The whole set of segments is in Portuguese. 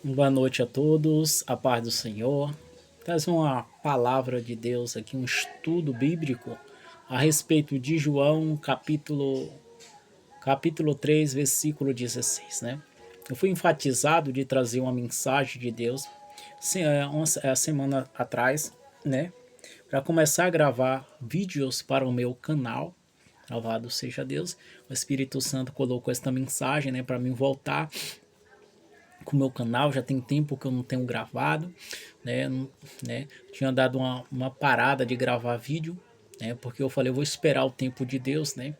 Boa noite a todos, a paz do Senhor. Traz uma palavra de Deus aqui, um estudo bíblico a respeito de João, capítulo 3, versículo 16, né? Eu fui enfatizado de trazer uma mensagem de Deus uma semana atrás, né? Para começar a gravar vídeos para o meu canal. Louvado seja Deus. O Espírito Santo colocou esta mensagem, né, para mim voltar com o meu canal. Já tem tempo que eu não tenho gravado, né? Tinha dado uma parada de gravar vídeo, né? Porque eu falei, eu vou esperar o tempo de Deus, né?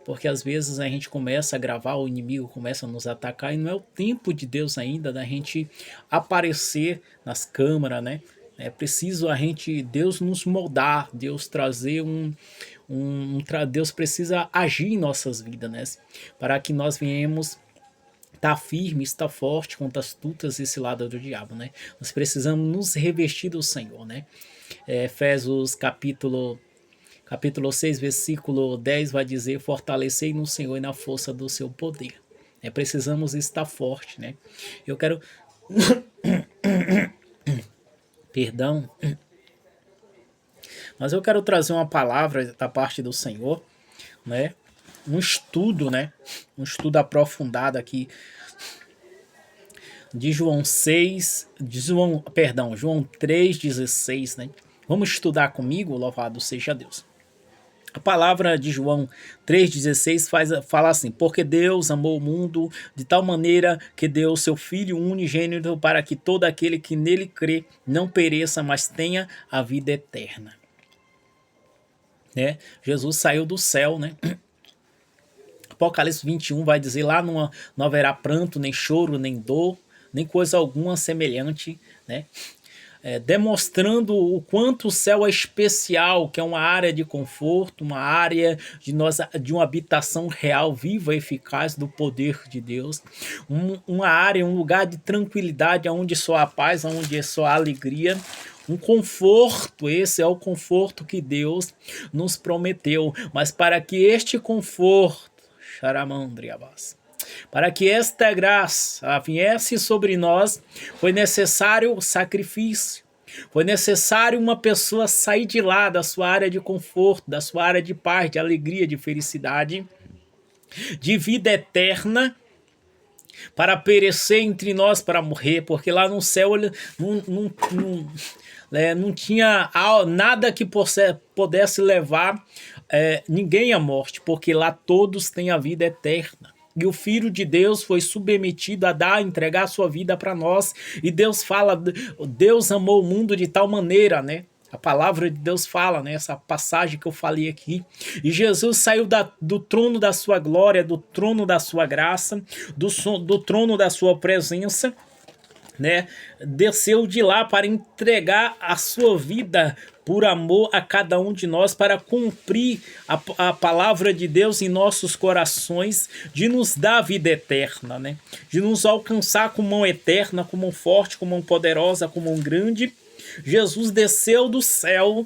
Porque às vezes a gente começa a gravar, o inimigo começa a nos atacar e não é o tempo de Deus ainda da gente aparecer nas câmeras, né? É preciso Deus nos moldar, Deus trazer Deus precisa agir em nossas vidas, né? Para que nós venhamos estar firme, estar forte contra as tutas e cilada do diabo, né? Nós precisamos nos revestir do Senhor, né? Efésios capítulo 6, versículo 10 vai dizer: fortalecei no Senhor e na força do seu poder. Precisamos estar forte, né? Eu quero, perdão, mas eu quero trazer uma palavra da parte do Senhor, né? Um estudo, né? Um estudo aprofundado aqui de João 3,16, né? Vamos estudar comigo, louvado seja Deus. A palavra de João 3,16 fala assim: porque Deus amou o mundo de tal maneira que deu seu Filho unigênito para que todo aquele que nele crê não pereça, mas tenha a vida eterna. Né? Jesus saiu do céu, né? Apocalipse 21 vai dizer: lá não haverá pranto, nem choro, nem dor, nem coisa alguma semelhante, né? Demonstrando o quanto o céu é especial, que é uma área de conforto, uma área de uma habitação real, viva, eficaz do poder de Deus, uma área, um lugar de tranquilidade, onde só há paz, onde só há alegria, um conforto. Esse é o conforto que Deus nos prometeu, mas para que este conforto, para que esta graça viesse sobre nós, foi necessário o sacrifício. Foi necessário uma pessoa sair de lá, da sua área de conforto, da sua área de paz, de alegria, de felicidade, de vida eterna, para perecer entre nós, para morrer, porque lá no céu ele não tinha nada que pudesse levar ninguém à morte, porque lá todos têm a vida eterna. E o Filho de Deus foi submetido a entregar a sua vida para nós. E Deus fala, Deus amou o mundo de tal maneira, né? A palavra de Deus fala, né? Essa passagem que eu falei aqui. E Jesus saiu do trono da sua glória, do trono da sua graça, do trono da sua presença, né? Desceu de lá para entregar a sua vida por amor a cada um de nós, para cumprir a palavra de Deus em nossos corações, de nos dar a vida eterna, né? De nos alcançar com mão eterna, com mão forte, com mão poderosa, com mão grande. Jesus desceu do céu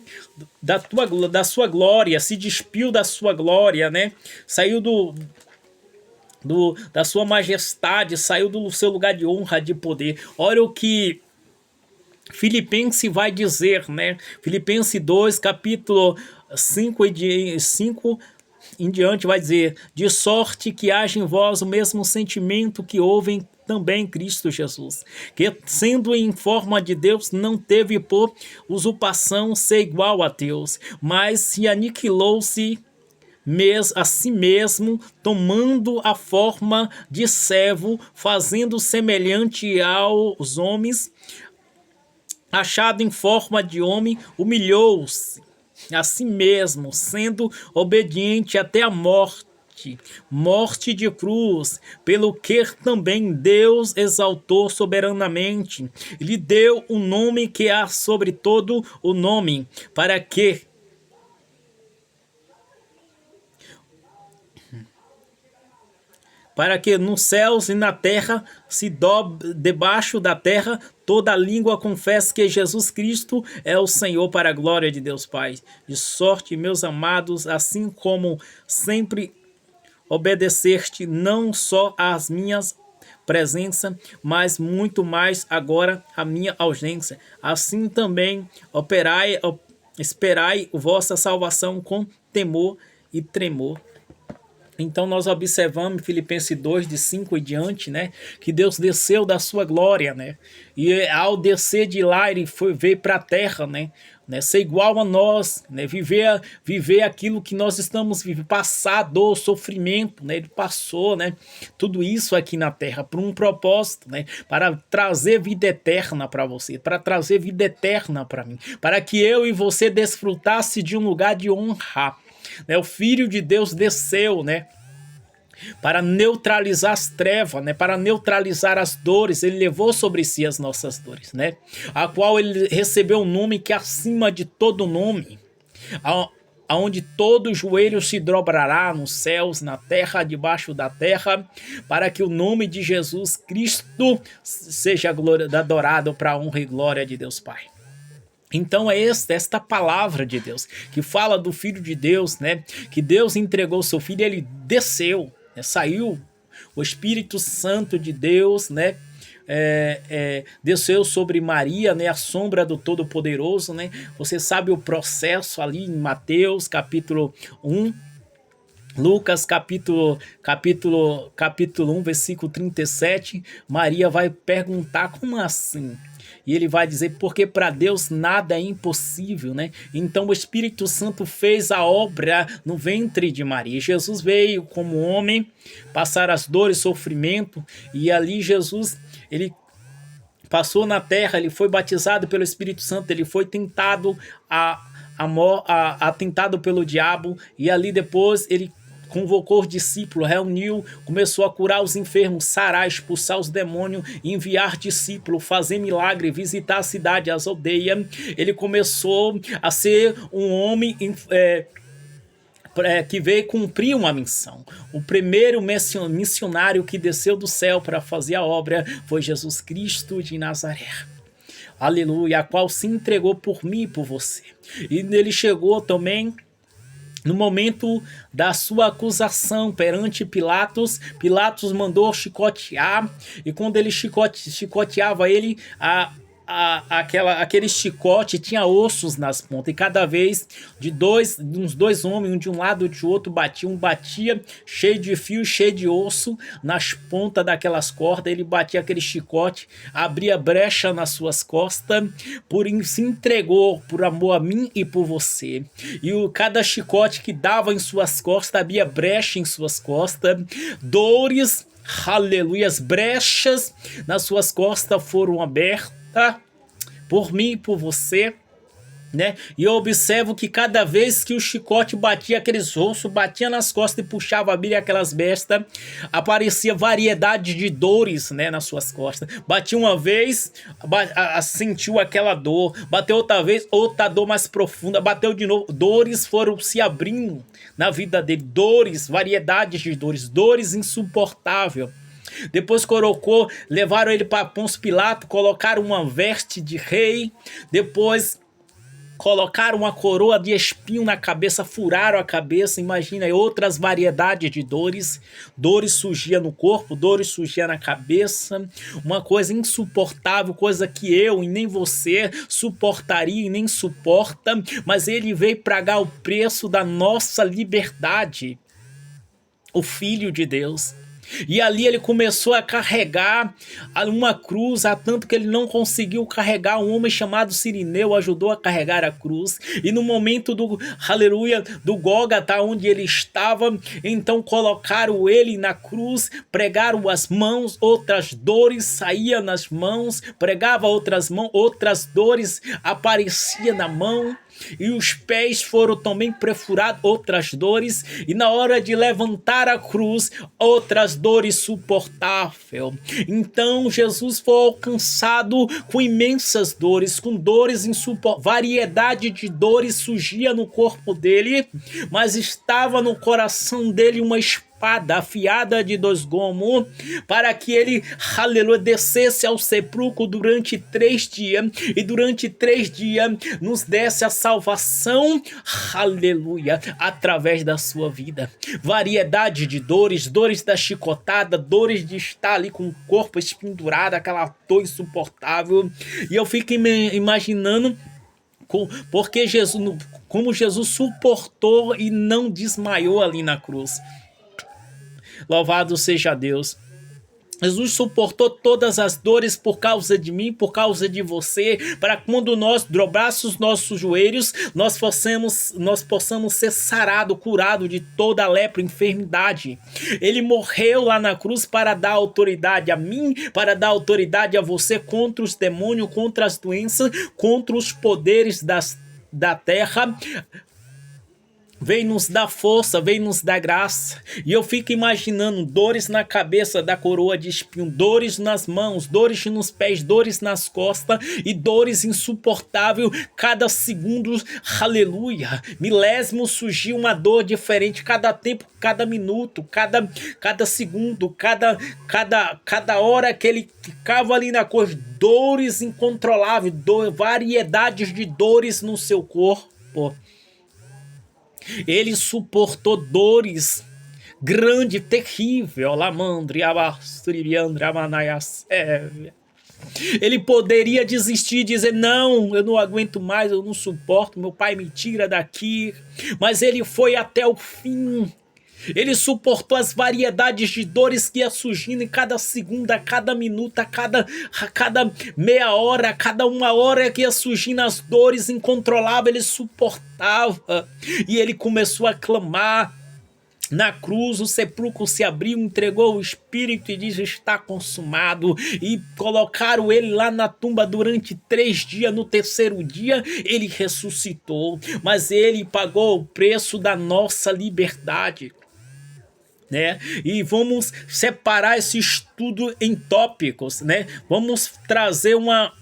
da sua glória, se despiu da sua glória, né? Saiu da sua majestade, saiu do seu lugar de honra, de poder. Olha o que Filipenses vai dizer, né? Filipenses 2, capítulo 5 em diante vai dizer: de sorte que haja em vós o mesmo sentimento que houve também em Cristo Jesus, que sendo em forma de Deus, não teve por usurpação ser igual a Deus, mas se aniquilou-se a si mesmo, tomando a forma de servo, fazendo semelhante aos homens, achado em forma de homem, humilhou-se a si mesmo, sendo obediente até a morte de cruz, pelo que também Deus exaltou soberanamente, lhe deu o nome que há sobre todo o nome, para que nos céus e na terra se dobre, debaixo da terra, toda língua confesse que Jesus Cristo é o Senhor, para a glória de Deus Pai. De sorte, meus amados, assim como sempre obedeceste não só às minhas presença, mas muito mais agora a minha ausência. Assim também esperai vossa salvação com temor e tremor. Então nós observamos em Filipenses 2, de 5 e diante, né, que Deus desceu da sua glória, né, e ao descer de lá ele veio para a terra, né, ser igual a nós, né, viver aquilo que nós estamos vivendo, passar dor, sofrimento, né, ele passou, né, tudo isso aqui na terra por um propósito, né, para trazer vida eterna para você, para trazer vida eterna para mim, para que eu e você desfrutasse de um lugar de honra. Né, o Filho de Deus desceu, né, para neutralizar as trevas, né, para neutralizar as dores. Ele levou sobre si as nossas dores, né, a qual ele recebeu um nome que é acima de todo nome, aonde todo joelho se dobrará nos céus, na terra, debaixo da terra, para que o nome de Jesus Cristo seja adorado para a honra e glória de Deus Pai. Então é esta palavra de Deus, que fala do Filho de Deus, né? Que Deus entregou o seu Filho e ele desceu, né? Saiu o Espírito Santo de Deus, né? Desceu sobre Maria, né? A sombra do Todo-Poderoso, né? Você sabe o processo ali em Mateus capítulo 1, Lucas capítulo 1, versículo 37, Maria vai perguntar como assim? E ele vai dizer, porque para Deus nada é impossível, né? Então o Espírito Santo fez a obra no ventre de Maria. Jesus veio como homem, passar as dores, sofrimento, e ali Jesus, ele passou na terra, ele foi batizado pelo Espírito Santo, ele foi tentado tentado pelo diabo, e ali depois ele convocou os discípulos, reuniu, começou a curar os enfermos, sarar, expulsar os demônios, enviar discípulos, fazer milagre, visitar a cidade, as aldeias. Ele começou a ser um homem que veio cumprir uma missão. O primeiro missionário que desceu do céu para fazer a obra foi Jesus Cristo de Nazaré. Aleluia, a qual se entregou por mim e por você. E ele chegou também no momento da sua acusação perante Pilatos. Pilatos mandou chicotear, e quando ele chicoteava ele, aquele chicote tinha ossos nas pontas, e cada vez de uns dois homens, um de um lado e de outro, batia cheio de fio, cheio de osso nas pontas daquelas cordas. Ele batia aquele chicote, abria brecha nas suas costas, se entregou por amor a mim e por você. E cada chicote que dava em suas costas abria brecha em suas costas, dores, aleluia, as brechas nas suas costas foram abertas por mim e por você, né? E eu observo que cada vez que o chicote batia aqueles ossos, batia nas costas e puxava, abria aquelas bestas, aparecia variedade de dores, né, nas suas costas. Batia uma vez, sentiu aquela dor, bateu outra vez, outra dor mais profunda, bateu de novo, dores foram se abrindo na vida dele, dores, variedades de dores insuportáveis. Depois levaram ele para Pôncio Pilato, colocaram uma veste de rei, depois colocaram uma coroa de espinho na cabeça, furaram a cabeça. Imagina, outras variedades de dores surgiam no corpo, dores surgiam na cabeça, uma coisa insuportável, coisa que eu e nem você suportaria e nem suporta, mas ele veio pagar o preço da nossa liberdade, o Filho de Deus. E ali ele começou a carregar uma cruz, a tanto que ele não conseguiu carregar. Um homem chamado Cirineu ajudou a carregar a cruz. E no momento do Gólgota, onde ele estava, então colocaram ele na cruz, pregaram as mãos, outras dores saíam nas mãos, pregava outras mãos, outras dores apareciam na mão. E os pés foram também perfurados, outras dores, e na hora de levantar a cruz, outras dores suportáveis. Então Jesus foi alcançado com imensas dores, com dores insuportáveis, variedade de dores surgia no corpo dele, mas estava no coração dele uma espada espada afiada de 2 gumes, para que ele, aleluia, descesse ao sepulcro durante 3 dias, e durante 3 dias nos desse a salvação, aleluia, através da sua vida. Variedade de dores, dores da chicotada, dores de estar ali com o corpo espendurado, aquela dor insuportável, e eu fico imaginando porque Jesus, como Jesus suportou e não desmaiou ali na cruz. Louvado seja Deus. Jesus suportou todas as dores por causa de mim, por causa de você, para quando nós dobrássemos os nossos joelhos, nós possamos ser sarados, curados de toda a lepra, enfermidade. Ele morreu lá na cruz para dar autoridade a mim, para dar autoridade a você contra os demônios, contra as doenças, contra os poderes da terra. Vem nos dar força, vem nos dar graça. E eu fico imaginando dores na cabeça da coroa de espinho, dores nas mãos, dores nos pés, dores nas costas e dores insuportáveis cada segundo, aleluia. Milésimo surgiu uma dor diferente, cada tempo, cada minuto, cada segundo, cada hora que ele ficava ali na cruz, dores incontroláveis, variedades de dores no seu corpo. Ele suportou dores grande, terrível. Ele poderia desistir e dizer: não, eu não aguento mais, eu não suporto, meu pai me tira daqui. Mas ele foi até o fim. Ele suportou as variedades de dores que ia surgindo em cada segundo, a cada minuto, a cada meia hora, a cada 1 hora que ia surgindo as dores incontroláveis. Ele suportava e ele começou a clamar. Na cruz o sepulcro se abriu, entregou o espírito e diz: está consumado. E colocaram ele lá na tumba durante 3 dias. No 3º dia ele ressuscitou, mas ele pagou o preço da nossa liberdade. Né? E vamos separar esse estudo em tópicos, né? Vamos trazer uma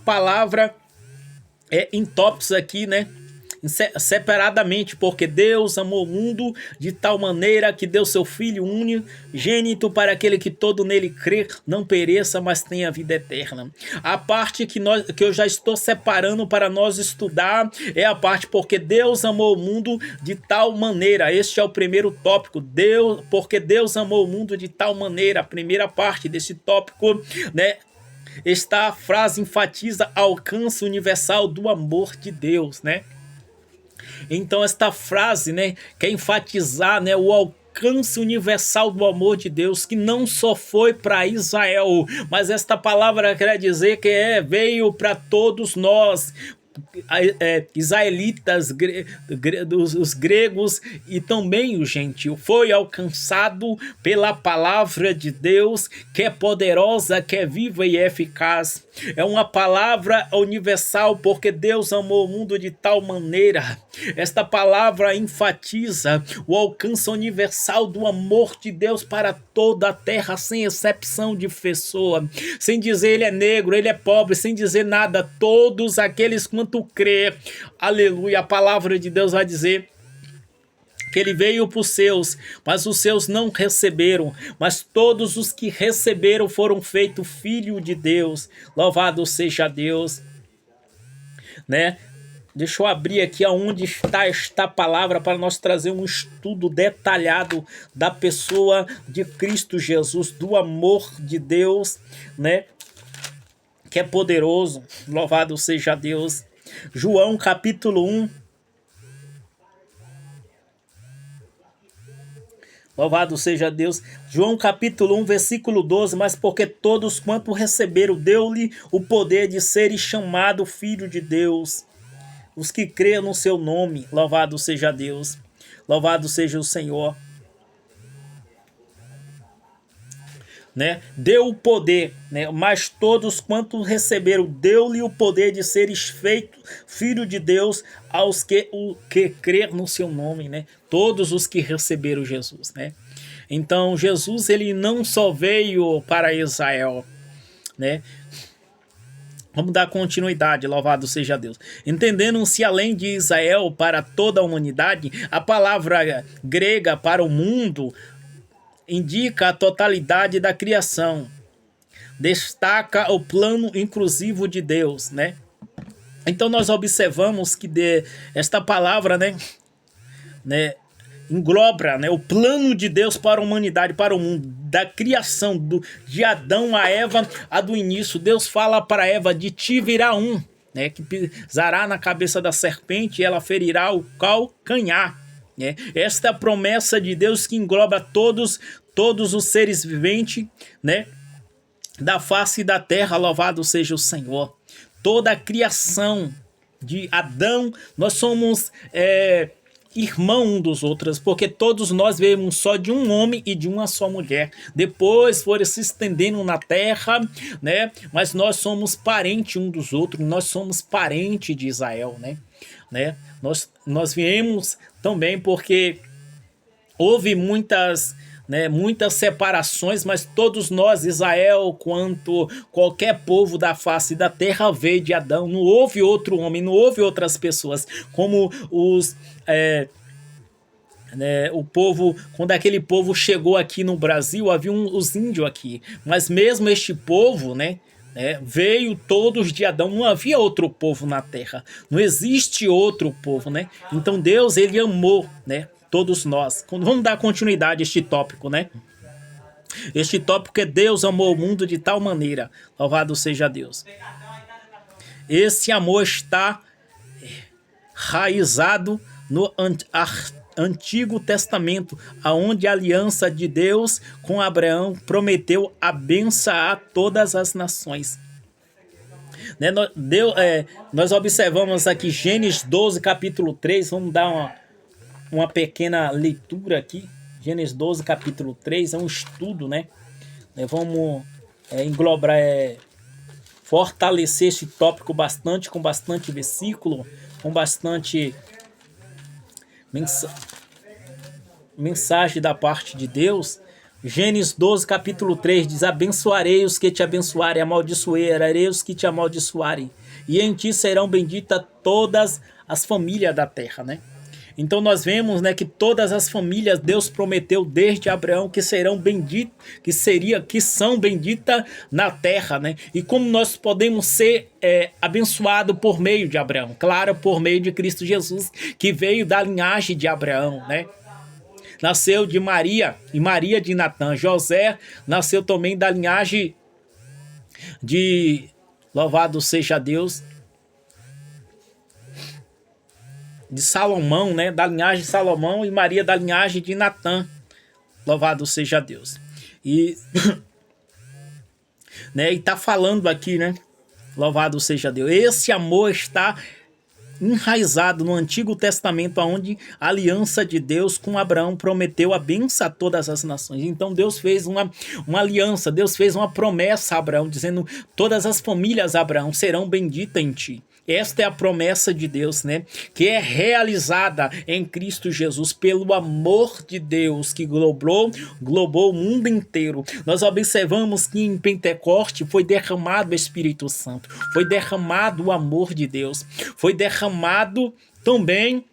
palavra em tópicos aqui, né? Separadamente, porque Deus amou o mundo de tal maneira que deu seu Filho unigênito para aquele que todo nele crê não pereça, mas tenha vida eterna. A parte que eu já estou separando para nós estudar é a parte porque Deus amou o mundo de tal maneira. Este é o primeiro tópico. Porque Deus amou o mundo de tal maneira. A primeira parte desse tópico, né? Esta frase enfatiza alcance universal do amor de Deus, né? Então esta frase, né, quer enfatizar, né, o alcance universal do amor de Deus, que não só foi para Israel, mas esta palavra quer dizer que veio para todos nós, israelitas, os gregos e também o gentil. Foi alcançado pela palavra de Deus, que é poderosa, que é viva e eficaz. É uma palavra universal, porque Deus amou o mundo de tal maneira. Esta palavra enfatiza o alcance universal do amor de Deus para toda a terra, sem exceção de pessoa, sem dizer ele é negro, ele é pobre, sem dizer nada. Todos aqueles quanto crê, aleluia. A palavra de Deus vai dizer que ele veio para os seus, mas os seus não receberam, mas todos os que receberam foram feitos filho de Deus. Louvado seja Deus, né? Deixa eu abrir aqui aonde está esta palavra para nós trazer um estudo detalhado da pessoa de Cristo Jesus, do amor de Deus, né? Que é poderoso. Louvado seja Deus. João capítulo 1. Louvado seja Deus. João capítulo 1, versículo 12. Mas porque todos quanto receberam, deu-lhe o poder de serem chamado filho de Deus, os que creem no seu nome. Louvado seja Deus. Louvado seja o Senhor. Né? Deu o poder, né? Mas todos quanto receberam, deu-lhe o poder de seres feitos filho de Deus aos que crer no seu nome, né? Todos os que receberam Jesus, né? Então Jesus, ele não só veio para Israel, né? Vamos dar continuidade, louvado seja Deus. Entendendo-se além de Israel para toda a humanidade, a palavra grega para o mundo indica a totalidade da criação. Destaca o plano inclusivo de Deus, né? Então nós observamos que esta palavra, né, engloba, né, o plano de Deus para a humanidade, para o mundo, da criação de Adão a Eva, a do início. Deus fala para Eva: de ti virá um, né, que pisará na cabeça da serpente e ela ferirá o calcanhar. Né? Esta é a promessa de Deus que engloba todos os seres viventes, né, da face da terra. Louvado seja o Senhor. Toda a criação de Adão, nós somos irmão um dos outros, porque todos nós viemos só de um homem e de uma só mulher. Depois foram se estendendo na terra, né? Mas nós somos parente um dos outros, nós somos parente de Israel, né? Nós viemos também porque houve muitas separações, mas todos nós, Israel, quanto qualquer povo da face da terra, veio de Adão. Não houve outro homem, não houve outras pessoas, como o povo, quando aquele povo chegou aqui no Brasil, havia os índios aqui, mas mesmo este povo, veio todos de Adão. Não havia outro povo na terra, não existe outro povo, né? Então Deus, ele amou, todos nós. Vamos dar continuidade a este tópico, Este tópico é: Deus amou o mundo de tal maneira. Louvado seja Deus. Esse amor está raizado no Antigo Testamento, aonde a aliança de Deus com Abraão prometeu a bênção a todas as nações. Nós observamos aqui Gênesis 12, capítulo 3. Vamos dar uma pequena leitura aqui. Gênesis 12, capítulo 3, é um estudo, Vamos englobar, fortalecer esse tópico bastante, com bastante versículo, com bastante mensagem da parte de Deus. Gênesis 12, capítulo 3 diz: abençoarei os que te abençoarem, amaldiçoarei os que te amaldiçoarem, e em ti serão benditas todas as famílias da terra, Então nós vemos, que todas as famílias, Deus prometeu desde Abraão que serão benditas, que são benditas na terra, E como nós podemos ser abençoados por meio de Abraão? Claro, por meio de Cristo Jesus, que veio da linhagem de Abraão, Nasceu de Maria e Maria de Natã. José nasceu também da linhagem de, louvado seja Deus, de Salomão, da linhagem de Salomão, e Maria da linhagem de Natã. Louvado seja Deus. E e tá falando aqui, louvado seja Deus. Esse amor está enraizado no Antigo Testamento, onde a aliança de Deus com Abraão prometeu a bênção a todas as nações. Então Deus fez uma aliança, Deus fez uma promessa a Abraão, dizendo: todas as famílias, Abraão, serão benditas em ti. Esta é a promessa de Deus, que é realizada em Cristo Jesus pelo amor de Deus que globou o mundo inteiro. Nós observamos que em Pentecoste foi derramado o Espírito Santo, foi derramado o amor de Deus, foi derramado também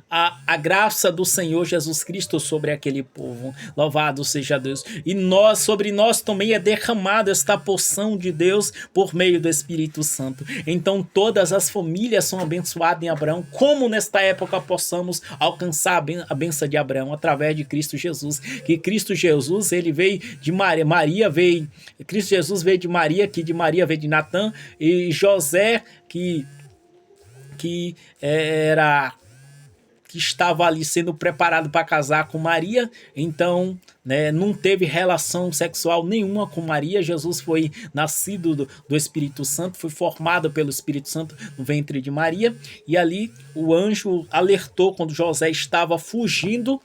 a graça do Senhor Jesus Cristo sobre aquele povo. Louvado seja Deus. E sobre nós também é derramada esta porção de Deus por meio do Espírito Santo. Então todas as famílias são abençoadas em Abraão. Como nesta época possamos alcançar a bênção de Abraão? Através de Cristo Jesus. Que Cristo Jesus, ele veio de Maria veio, Cristo Jesus veio de Maria, que de Maria veio de Natã, e José que estava ali sendo preparado para casar com Maria, então não teve relação sexual nenhuma com Maria. Jesus foi nascido do Espírito Santo, foi formado pelo Espírito Santo no ventre de Maria, e ali o anjo alertou quando José estava fugindo,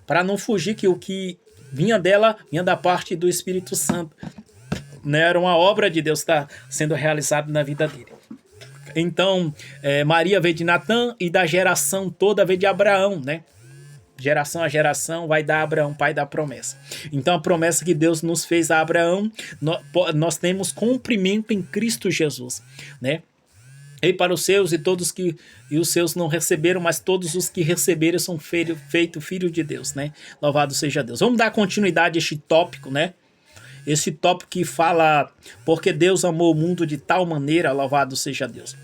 para não fugir, que o que vinha dela vinha da parte do Espírito Santo, era uma obra de Deus que está sendo realizada na vida dele. Então, Maria veio de Natã, e da geração toda veio de Abraão, geração a geração, vai dar a Abraão, pai da promessa. Então a promessa que Deus nos fez a Abraão, nós temos cumprimento em Cristo Jesus, né? E para os seus, e todos que e os seus não receberam, mas todos os que receberam são feito filho de Deus, né? Louvado seja Deus. Vamos dar continuidade a este tópico, né? Esse tópico que fala porque Deus amou o mundo de tal maneira, louvado seja Deus.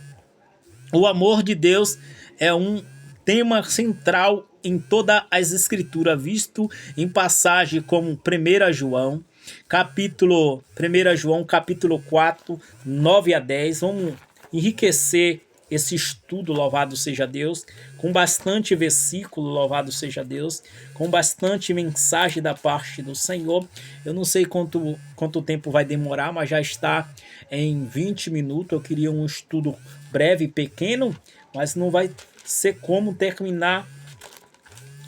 O amor de Deus é um tema central em todas as escrituras, visto em passagem como 1 João, capítulo 4, 9 a 10. Vamos enriquecer esse estudo, louvado seja Deus, com bastante versículo, louvado seja Deus, com bastante mensagem da parte do Senhor. Eu não sei quanto tempo vai demorar, mas já está em 20 minutos. Eu queria um estudo breve, pequeno, mas não vai ser como terminar.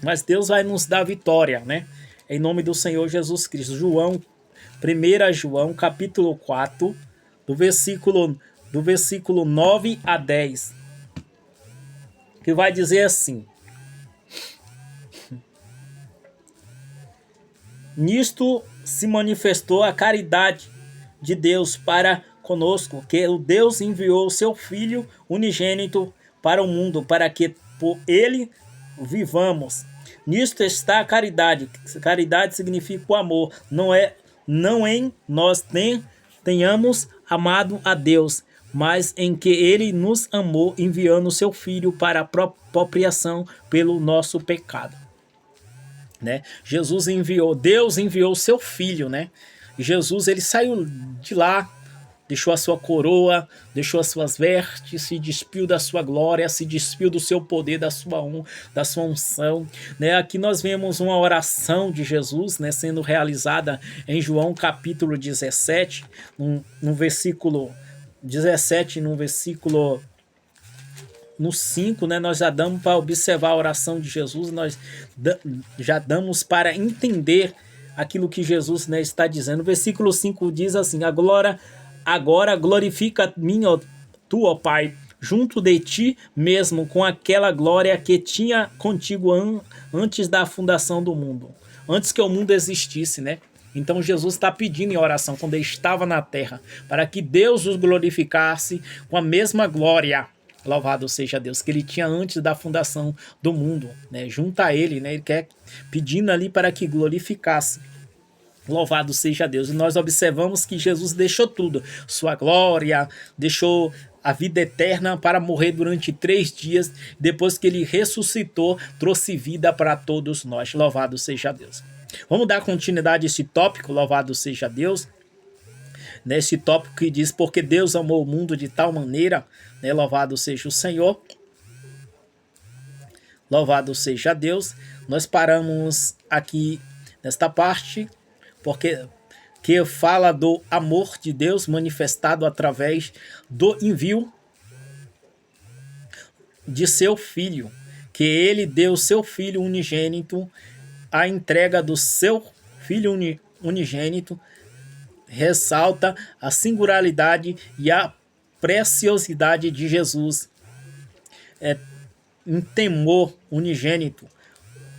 Mas Deus vai nos dar vitória, né? Em nome do Senhor Jesus Cristo. 1 João, capítulo 4, do versículo 9 a 10, que vai dizer assim: nisto se manifestou a caridade de Deus para conosco, que o Deus enviou o seu Filho unigênito para o mundo, para que por ele vivamos. Nisto está a caridade. Caridade significa o amor. Não em nós tenhamos amado a Deus, mas em que ele nos amou, enviando o seu Filho para a propriação pelo nosso pecado, né? Deus enviou o seu Filho, né? Jesus, ele saiu de lá, deixou a sua coroa, deixou as suas vestes, se despiu da sua glória, se despiu do seu poder, da sua unção, né? Aqui nós vemos uma oração de Jesus, né, sendo realizada em João capítulo 17, no versículo 17, no 5, né, nós já damos para observar a oração de Jesus, nós já damos para entender aquilo que Jesus, né, está dizendo. O versículo 5 diz assim: agora glorifica-me, tu, ó Pai, junto de ti mesmo, com aquela glória que tinha contigo antes da fundação do mundo, antes que o mundo existisse, né? Então Jesus está pedindo em oração, quando ele estava na terra, para que Deus os glorificasse com a mesma glória, louvado seja Deus, que ele tinha antes da fundação do mundo, né? Junto a ele, né? Ele quer pedindo ali para que glorificasse. Louvado seja Deus. E nós observamos que Jesus deixou tudo, sua glória, deixou a vida eterna para morrer durante 3 dias, depois que ele ressuscitou, trouxe vida para todos nós. Louvado seja Deus. Vamos dar continuidade a esse tópico, louvado seja Deus. Nesse tópico que diz, porque Deus amou o mundo de tal maneira, né? Louvado seja o Senhor. Louvado seja Deus. Nós paramos aqui nesta parte, porque que fala do amor de Deus manifestado através do envio de seu Filho, que ele deu seu Filho unigênito. A entrega do seu Filho unigênito ressalta a singularidade e a preciosidade de Jesus. Em temor unigênito,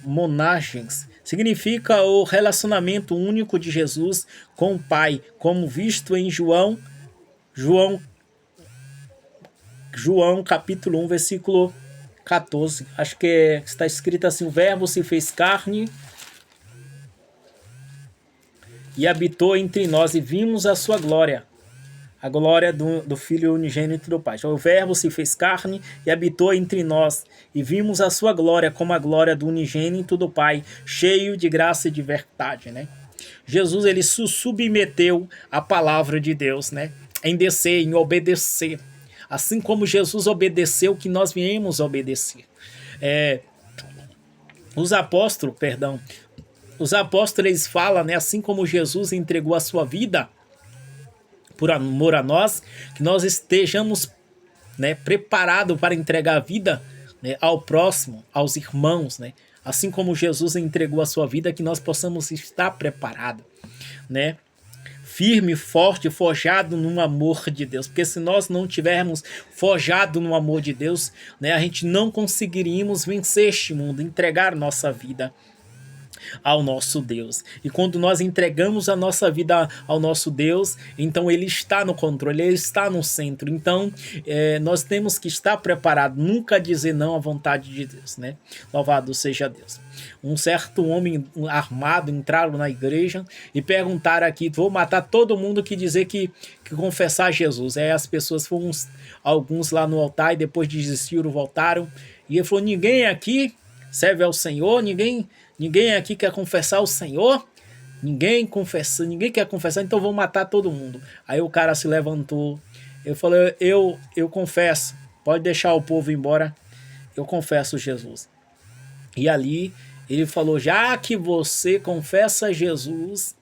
monagens, significa o relacionamento único de Jesus com o Pai, como visto em João capítulo 1, versículo 14. Acho que está escrito assim: o verbo se fez carne e habitou entre nós, e vimos a sua glória, a glória do Filho unigênito do Pai. Então, o verbo se fez carne e habitou entre nós, e vimos a sua glória como a glória do unigênito do Pai, cheio de graça e de verdade, né? Jesus, ele se submeteu à palavra de Deus, né? Em descer, em obedecer. Assim como Jesus obedeceu, que nós viemos obedecer. Os apóstolos, eles falam, né? Assim como Jesus entregou a sua vida por amor a nós, que nós estejamos, né, preparados para entregar a vida, né, ao próximo, aos irmãos, né? Assim como Jesus entregou a sua vida, que nós possamos estar preparados, né? firme, forte, forjado no amor de Deus. Porque se nós não tivermos forjado no amor de Deus, né, a gente não conseguiríamos vencer este mundo, entregar nossa vida ao nosso Deus. E quando nós entregamos a nossa vida ao nosso Deus, então Ele está no controle, Ele está no centro. Então, nós temos que estar preparados, nunca dizer não à vontade de Deus, né? Louvado seja Deus. Um certo homem armado entraram na igreja e perguntaram aqui, vou matar todo mundo que dizer que confessar Jesus. Aí as pessoas foram, alguns lá no altar, e depois desistiram, voltaram. E ele falou, ninguém aqui serve ao Senhor, ninguém aqui quer confessar o Senhor, ninguém quer confessar, então vou matar todo mundo. Aí o cara se levantou, eu falei, eu confesso, pode deixar o povo ir embora, eu confesso Jesus. E ali ele falou, já que você confessa Jesus,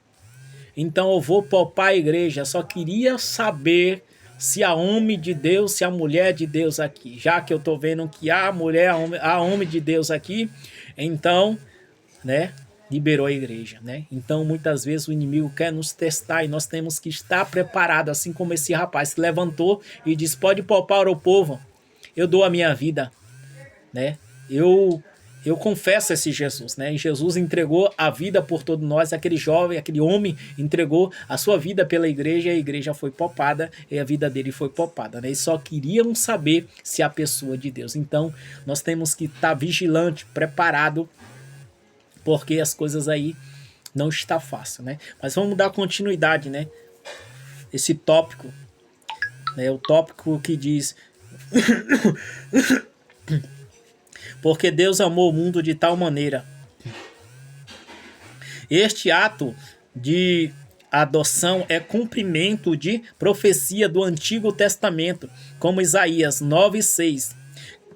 então eu vou poupar a igreja, só queria saber se há homem de Deus, se há mulher de Deus aqui, já que eu tô vendo que há mulher, há homem de Deus aqui, então, né, liberou a igreja, né? Então muitas vezes o inimigo quer nos testar e nós temos que estar preparados, assim como esse rapaz se levantou e disse, pode poupar o povo, eu dou a minha vida, né? Eu confesso esse Jesus, né? E Jesus entregou a vida por todos nós, aquele jovem, aquele homem entregou a sua vida pela igreja, e a igreja foi poupada e a vida dele foi poupada, né? E só queriam saber se a pessoa de Deus. Então nós temos que estar vigilante, preparado, porque as coisas aí não está fácil, né? Mas vamos dar continuidade, né? Esse tópico, né? O tópico que diz porque Deus amou o mundo de tal maneira. Este ato de adoção é cumprimento de profecia do Antigo Testamento, como Isaías 9:6.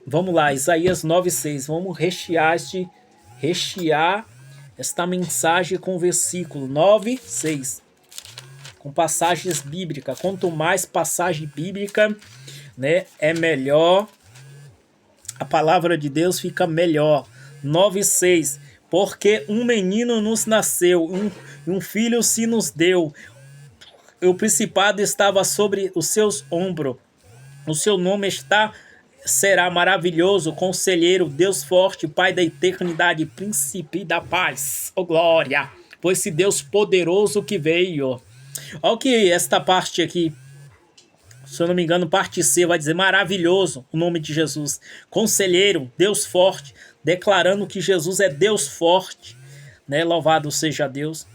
Vamos lá, Isaías 9:6. Vamos rechear esta mensagem com o versículo 9:6. Com passagens bíblicas. Quanto mais passagem bíblica, né, é melhor. A palavra de Deus fica melhor. 9:6. Porque um menino nos nasceu, um filho se nos deu. O principado estava sobre os seus ombros. O seu nome será maravilhoso, conselheiro, Deus forte, Pai da eternidade, príncipe da paz. Oh glória! Pois esse Deus poderoso que veio. Olha o que esta parte aqui, se eu não me engano, parte C vai dizer maravilhoso, o nome de Jesus. Conselheiro, Deus forte, declarando que Jesus é Deus forte, né? Louvado seja Deus.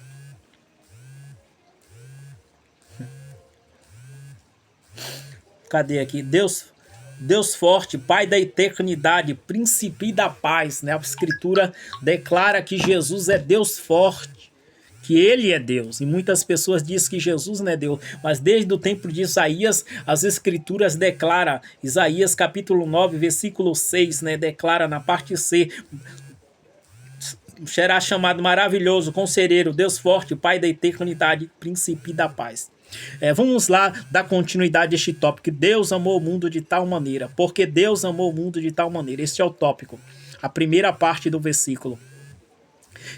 Cadê aqui? Deus forte, Pai da eternidade, príncipe da paz, né? A escritura declara que Jesus é Deus forte, que ele é Deus. E muitas pessoas dizem que Jesus não é Deus, mas desde o tempo de Isaías, as escrituras declaram, Isaías capítulo 9, versículo 6, né? Declara na parte C, será chamado maravilhoso, conselheiro, Deus forte, Pai da eternidade, príncipe da paz. Vamos lá dar continuidade a este tópico. Deus amou o mundo de tal maneira. Porque Deus amou o mundo de tal maneira. Este é o tópico. A primeira parte do versículo.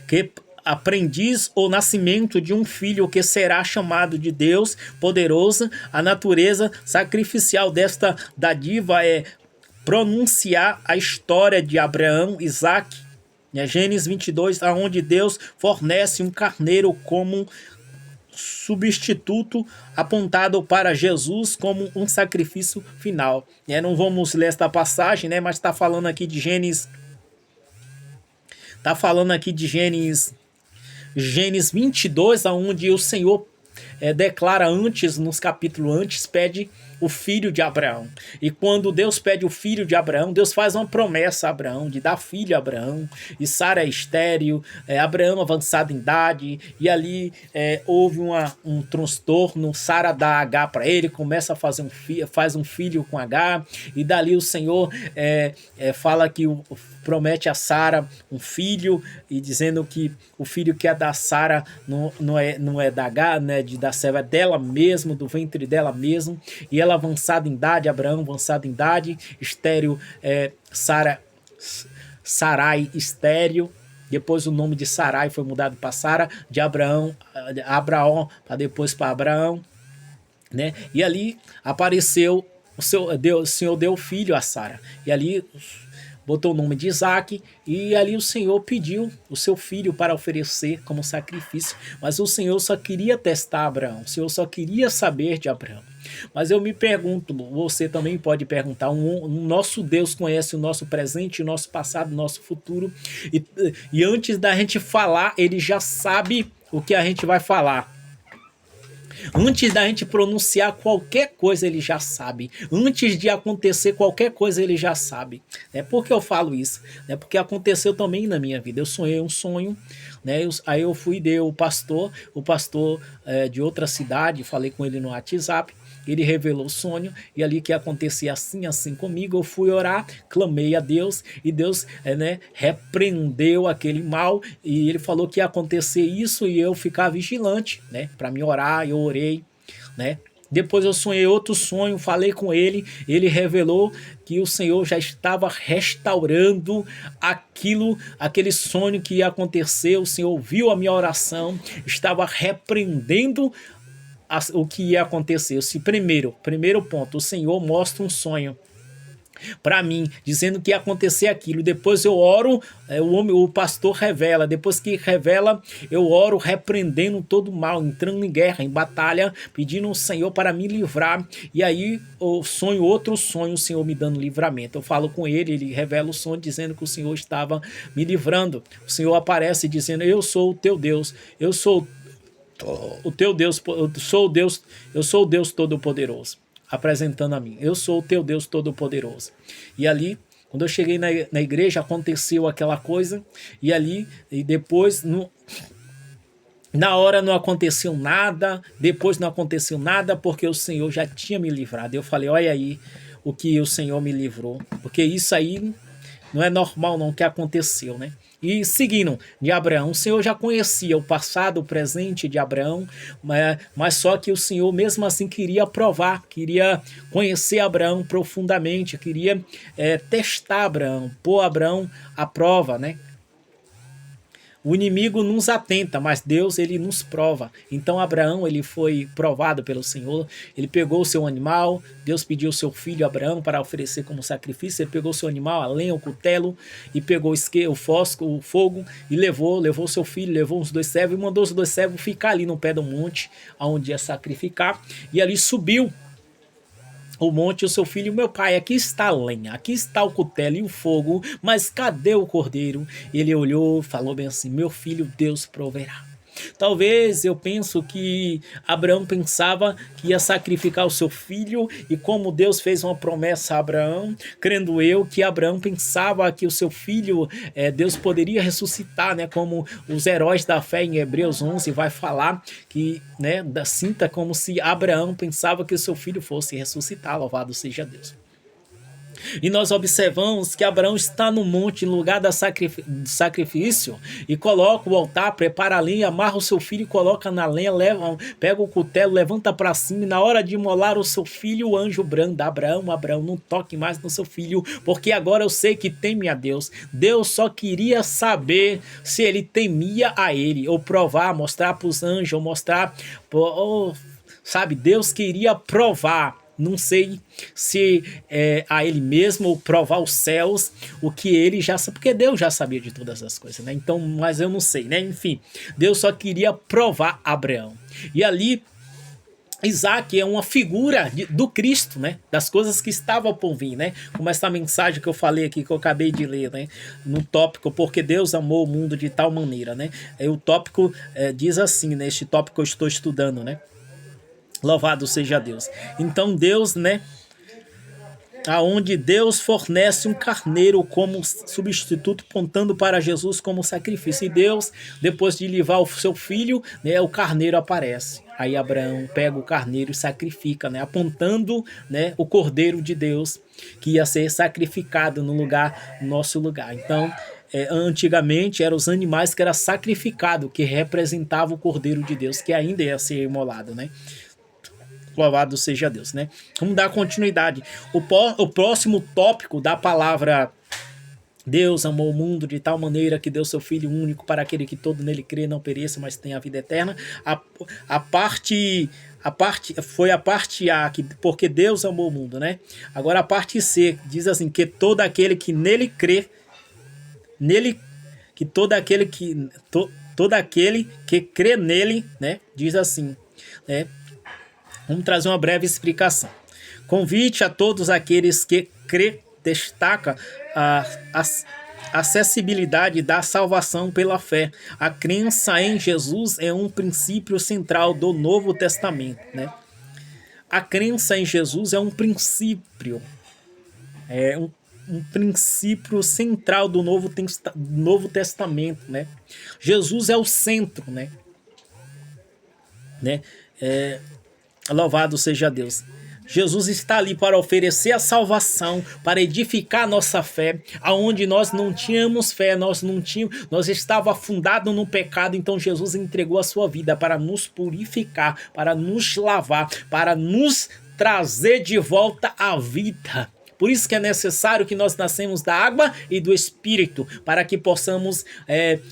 Que aprendiz o nascimento de um filho que será chamado de Deus poderoso. A natureza sacrificial desta dádiva é pronunciar a história de Abraão, Isaac, Gênesis 22, aonde Deus fornece um carneiro como substituto apontado para Jesus como um sacrifício final. Não vamos ler esta passagem, né? Mas está falando aqui de Gênesis. Está falando aqui de Gênesis 22, onde o Senhor declara antes, nos capítulos antes, pede o filho de Abraão. E quando Deus pede o filho de Abraão, Deus faz uma promessa a Abraão, de dar filho a Abraão, e Sara é estéril, Abraão avançado em idade, e ali houve um transtorno, Sara dá H para ele, começa a fazer faz um filho com H, e dali o Senhor fala que promete a Sara um filho, e dizendo que o filho que é da Sara não é da H, né, da serva, é dela mesmo, do ventre dela mesmo, e ela avançada em idade, Abraão avançado em idade, estéril, Sarai estéril, depois o nome de Sarai foi mudado para Sara, de Abraão Abraão, para depois para Abraão, né? E ali apareceu o Senhor deu filho a Sara. E ali botou o nome de Isaac, e ali o Senhor pediu o seu filho para oferecer como sacrifício, mas o Senhor só queria testar Abraão, o Senhor só queria saber de Abraão. Mas eu me pergunto, você também pode perguntar, o nosso Deus conhece o nosso presente, o nosso passado, o nosso futuro, e antes da gente falar, ele já sabe o que a gente vai falar. Antes da gente pronunciar qualquer coisa, ele já sabe. Antes de acontecer qualquer coisa, ele já sabe. Por que eu falo isso? Porque aconteceu também na minha vida. Eu sonhei um sonho, né? Aí eu fui de o pastor de outra cidade, falei com ele no WhatsApp. Ele revelou o sonho, e ali que acontecia assim comigo. Eu fui orar, clamei a Deus, e Deus repreendeu aquele mal, e ele falou que ia acontecer isso, e eu ficar vigilante, né, para me orar. Eu orei, né. Depois eu sonhei outro sonho, falei com ele, ele revelou que o Senhor já estava restaurando aquele sonho que ia acontecer. O Senhor ouviu a minha oração, estava repreendendo o que ia acontecer. Primeiro ponto, o Senhor mostra um sonho para mim, dizendo que ia acontecer aquilo. Depois eu oro, o pastor revela. Depois que revela, eu oro repreendendo todo mal, entrando em guerra, em batalha, pedindo ao Senhor para me livrar. E aí eu sonho outro sonho, o Senhor me dando livramento. Eu falo com ele, ele revela o sonho dizendo que o Senhor estava me livrando. O Senhor aparece dizendo: eu sou o teu Deus, eu sou o teu Deus, eu sou o Deus Todo-Poderoso, apresentando a mim, eu sou o teu Deus Todo-Poderoso. E ali, quando eu cheguei na igreja, aconteceu aquela coisa, e depois, na hora não aconteceu nada, depois não aconteceu nada, porque o Senhor já tinha me livrado. Eu falei: olha aí o que o Senhor me livrou, porque isso aí não é normal não que aconteceu, né? E seguindo de Abraão, o Senhor já conhecia o passado, o presente de Abraão, mas só que o Senhor mesmo assim queria provar, queria conhecer Abraão profundamente, queria testar Abraão, pôr Abraão à prova, né? O inimigo nos atenta, mas Deus, ele nos prova. Então Abraão, ele foi provado pelo Senhor. Ele pegou o seu animal, Deus pediu o seu filho Abraão para oferecer como sacrifício. Ele pegou o seu animal, a lenha, o cutelo, e pegou o fogo, e levou seu filho, levou os 2 servos, e mandou os 2 servos ficar ali no pé do monte, onde ia sacrificar. E ali subiu o monte, o seu filho: meu pai, aqui está a lenha, aqui está o cutelo e o fogo, mas cadê o cordeiro? Ele olhou, falou bem assim: meu filho, Deus proverá. Talvez eu penso que Abraão pensava que ia sacrificar o seu filho, e como Deus fez uma promessa a Abraão, crendo eu que Abraão pensava que o seu filho, Deus poderia ressuscitar, né? Como os heróis da fé em Hebreus 11 vai falar que, né, sinta como se Abraão pensava que o seu filho fosse ressuscitar. Louvado seja Deus. E nós observamos que Abraão está no monte, em lugar do sacrifício, e coloca o altar, prepara a lenha, amarra o seu filho, coloca na lenha, pega o cutelo, levanta para cima, e na hora de imolar o seu filho, o anjo branda: Abraão, não toque mais no seu filho, porque agora eu sei que teme a Deus. Deus só queria saber se ele temia a ele, ou provar, mostrar para os anjos, ou mostrar, sabe, Deus queria provar. Não sei se a ele mesmo, ou provar os céus, o que ele já sabe, porque Deus já sabia de todas as coisas, né? Então, mas eu não sei, né? Enfim, Deus só queria provar Abraão. E ali, Isaac é uma figura do Cristo, né? Das coisas que estavam por vir, né? Como essa mensagem que eu falei aqui, que eu acabei de ler, né? No tópico, porque Deus amou o mundo de tal maneira, né? O tópico diz assim, né? Este tópico que eu estou estudando, né? Louvado seja Deus. Então Deus, né? Aonde Deus fornece um carneiro como substituto, apontando para Jesus como sacrifício. E Deus, depois de livrar o seu filho, né, o carneiro aparece. Aí Abraão pega o carneiro e sacrifica, né, apontando, né, o cordeiro de Deus, que ia ser sacrificado no nosso lugar. Então, antigamente eram os animais que eram sacrificados, que representavam o cordeiro de Deus, que ainda ia ser imolado, né? Louvado seja Deus, né? Vamos dar continuidade. O próximo tópico da palavra Deus amou o mundo de tal maneira que deu seu Filho único para aquele que todo nele crê não pereça, mas tenha a vida eterna. A parte foi a parte A, que, porque Deus amou o mundo, né? Agora a parte C diz assim, que todo aquele que nele crê, nele, que todo aquele que crê nele, né? Diz assim, né? Vamos trazer uma breve explicação. Convite a todos aqueles que crê destaca a acessibilidade da salvação pela fé. A crença em Jesus é um princípio central do Novo Testamento, né? A crença em Jesus é um princípio, um princípio central do Novo Testamento, né? Jesus é o centro, né? Louvado seja Deus. Jesus está ali para oferecer a salvação, para edificar a nossa fé, aonde nós não tínhamos fé, nós estava afundado no pecado, então Jesus entregou a sua vida para nos purificar, para nos lavar, para nos trazer de volta à vida. Por isso que é necessário que nós nascemos da água e do Espírito, para que possamos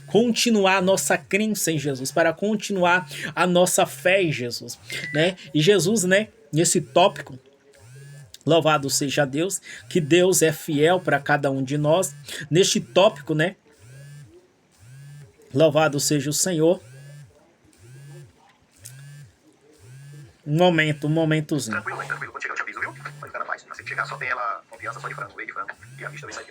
continuar a nossa crença em Jesus, para continuar a nossa fé em Jesus, né? E Jesus, né, nesse tópico, louvado seja Deus, que Deus é fiel para cada um de nós. Neste tópico, né, louvado seja o Senhor. Um momentozinho. Tranquilo, tranquilo. Quando chegar eu te aviso, viu? Pode ficar na paz. Assim que chegar só tem ela confiança só de frango, whey de frango. E a vista vai sair.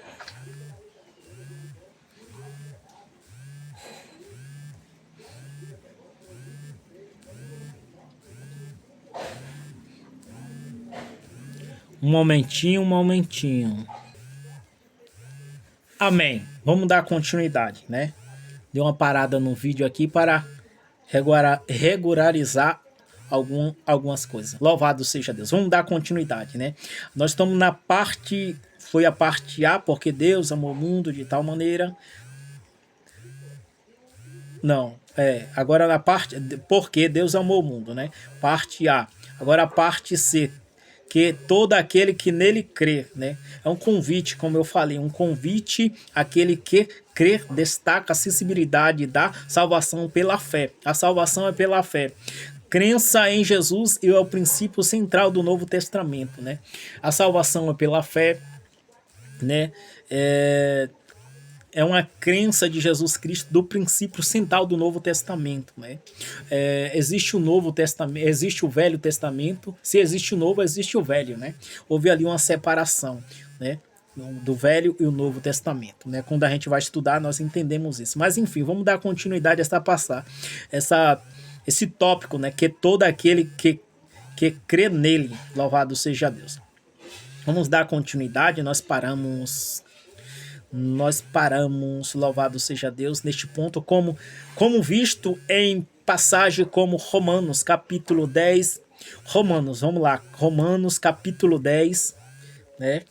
Um momentinho. Amém. Vamos dar continuidade, né? Deu uma parada no vídeo aqui para regularizar algumas coisas. Louvado seja Deus. Vamos dar continuidade, né? Nós estamos na parte... Foi a parte A, porque Deus amou o mundo de tal maneira... Não, agora na parte... Porque Deus amou o mundo, né? Parte A. Agora a parte C, que todo aquele que nele crê, né? É um convite, como eu falei, um convite àquele que crê, destaca a acessibilidade da salvação pela fé. A salvação é pela fé. Crença em Jesus é o princípio central do Novo Testamento, né? A salvação é pela fé, né? É uma crença de Jesus Cristo do princípio central do Novo Testamento, né? Existe o Novo Testamento, existe o Velho Testamento. Se existe o Novo, existe o Velho, né? Houve ali uma separação, né, do Velho e o Novo Testamento, né? Quando a gente vai estudar, nós entendemos isso. Mas enfim, vamos dar continuidade a esse tópico, né? Que todo aquele que crê nele, louvado seja Deus. Vamos dar continuidade. Nós paramos, louvado seja Deus, neste ponto, como visto em passagem como Romanos, capítulo 10. Vamos lá, Romanos, capítulo 10, né?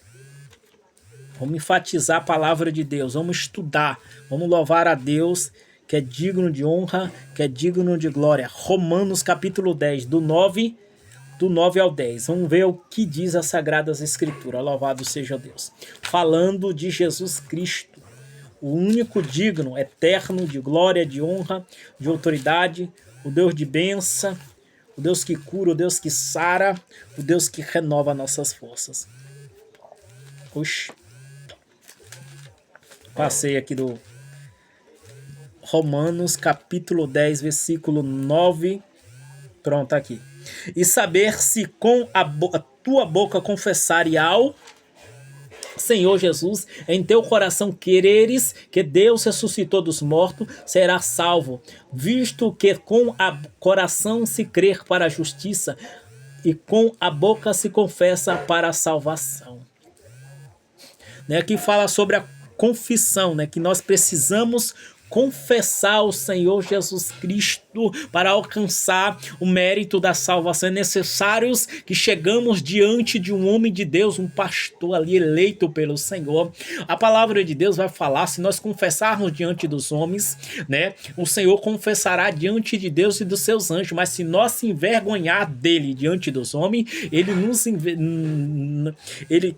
Vamos enfatizar a palavra de Deus, vamos estudar, vamos louvar a Deus, que é digno de honra, que é digno de glória. Romanos, capítulo 10, do 9 ao 10. Vamos ver o que diz as Sagradas Escrituras. Louvado seja Deus. Falando de Jesus Cristo, o único digno, eterno, de glória, de honra, de autoridade, o Deus de bênção, o Deus que cura, o Deus que sara, o Deus que renova nossas forças. Oxi. Passei aqui do Romanos, capítulo 10, versículo 9. Pronto, aqui. E saber se com a tua boca confessares ao Senhor Jesus, em teu coração quereres que Deus ressuscitou dos mortos, será salvo, visto que com o coração se crer para a justiça e com a boca se confessa para a salvação. Né, aqui fala sobre a confissão, né, que nós precisamos confessar o Senhor Jesus Cristo para alcançar o mérito da salvação. É necessário que chegamos diante de um homem de Deus, um pastor ali eleito pelo Senhor. A palavra de Deus vai falar, se nós confessarmos diante dos homens, né, o Senhor confessará diante de Deus e dos seus anjos, mas se nós se envergonhar dele diante dos homens, ele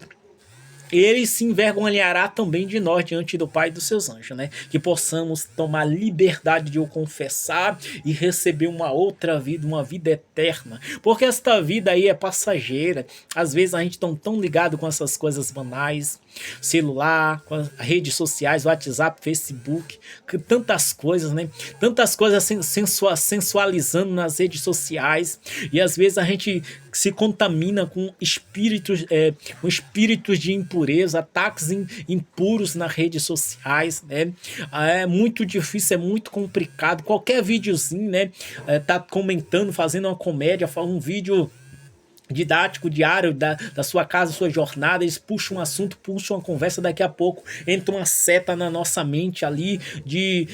ele se envergonhará também de nós diante do Pai e dos seus anjos, né? Que possamos tomar liberdade de o confessar e receber uma outra vida, uma vida eterna. Porque esta vida aí é passageira. Às vezes a gente está tão ligado com essas coisas banais, celular, com as redes sociais, WhatsApp, Facebook, tantas coisas, né? Tantas coisas sensualizando nas redes sociais. E às vezes a gente se contamina com espíritos de impureza, ataques impuros nas redes sociais, né? É muito difícil, é muito complicado. Qualquer videozinho, né? Tá comentando, fazendo uma comédia, fala um vídeo didático diário da sua casa, sua jornada, eles puxam um assunto, puxam uma conversa, daqui a pouco entra uma seta na nossa mente ali de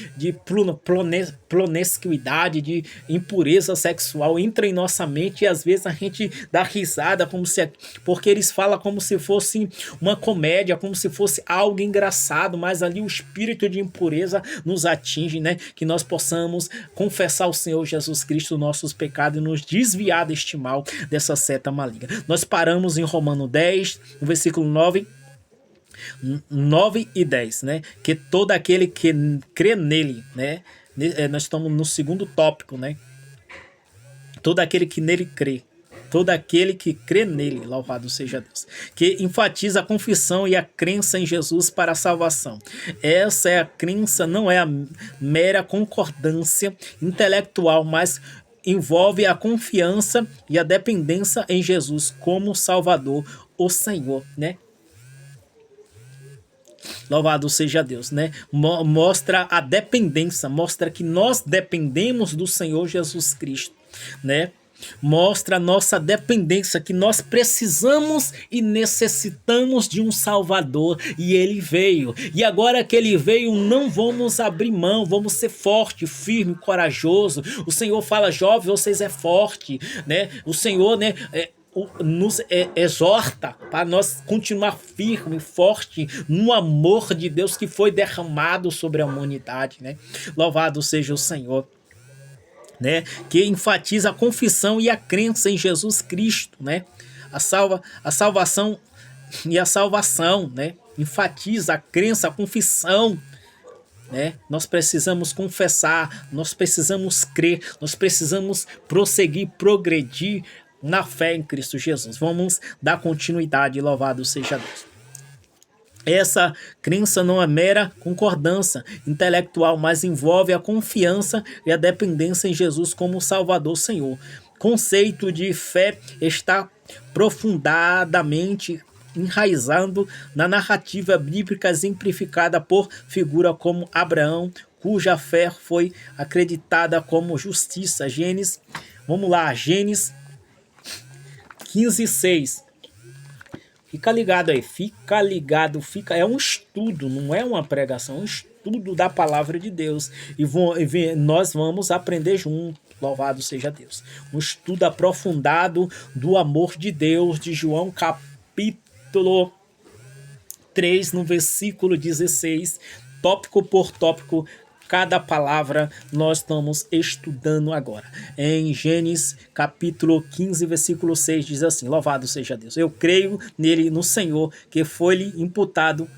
promiscuidade, de impureza sexual, entra em nossa mente e às vezes a gente dá risada porque eles falam como se fosse uma comédia, como se fosse algo engraçado, mas ali o espírito de impureza nos atinge, né? Que nós possamos confessar ao Senhor Jesus Cristo nossos pecados e nos desviar deste mal, dessa seta maligna. Nós paramos em Romano 10, no versículo 9 e 10, né? Que todo aquele que crê nele, né? Nós estamos no segundo tópico, né? Todo aquele que nele crê. Todo aquele que crê nele, louvado seja Deus, que enfatiza a confissão e a crença em Jesus para a salvação. Essa é a crença, não é a mera concordância intelectual, mas envolve a confiança e a dependência em Jesus como Salvador, o Senhor, né? Louvado seja Deus, né? Mostra a dependência, mostra que nós dependemos do Senhor Jesus Cristo, né? Mostra a nossa dependência, que nós precisamos e necessitamos de um Salvador, e ele veio, e agora que ele veio, não vamos abrir mão, vamos ser forte, firme, corajoso. O Senhor fala: jovem, vocês é forte, né? O Senhor, né, nos exorta para nós continuar firme e forte no amor de Deus que foi derramado sobre a humanidade, né? Louvado seja o Senhor, né? Que enfatiza a confissão e a crença em Jesus Cristo, né? A salvação e a salvação, né? Enfatiza a crença, a confissão, né? Nós precisamos confessar, nós precisamos crer, nós precisamos prosseguir, progredir na fé em Cristo Jesus. Vamos dar continuidade, louvado seja Deus. Essa crença não é mera concordância intelectual, mas envolve a confiança e a dependência em Jesus como Salvador Senhor. Conceito de fé está profundamente enraizado na narrativa bíblica, exemplificada por figura como Abraão, cuja fé foi acreditada como justiça. Gênesis 15:6. Fica ligado aí, fica ligado, é um estudo, não é uma pregação, é um estudo da palavra de Deus. E nós vamos aprender junto, louvado seja Deus. Um estudo aprofundado do amor de Deus, de João capítulo 3, no versículo 16, tópico por tópico. Cada palavra nós estamos estudando agora. Em Gênesis capítulo 15, versículo 6, diz assim: louvado seja Deus. Eu creio nele, no Senhor, que foi-lhe imputado.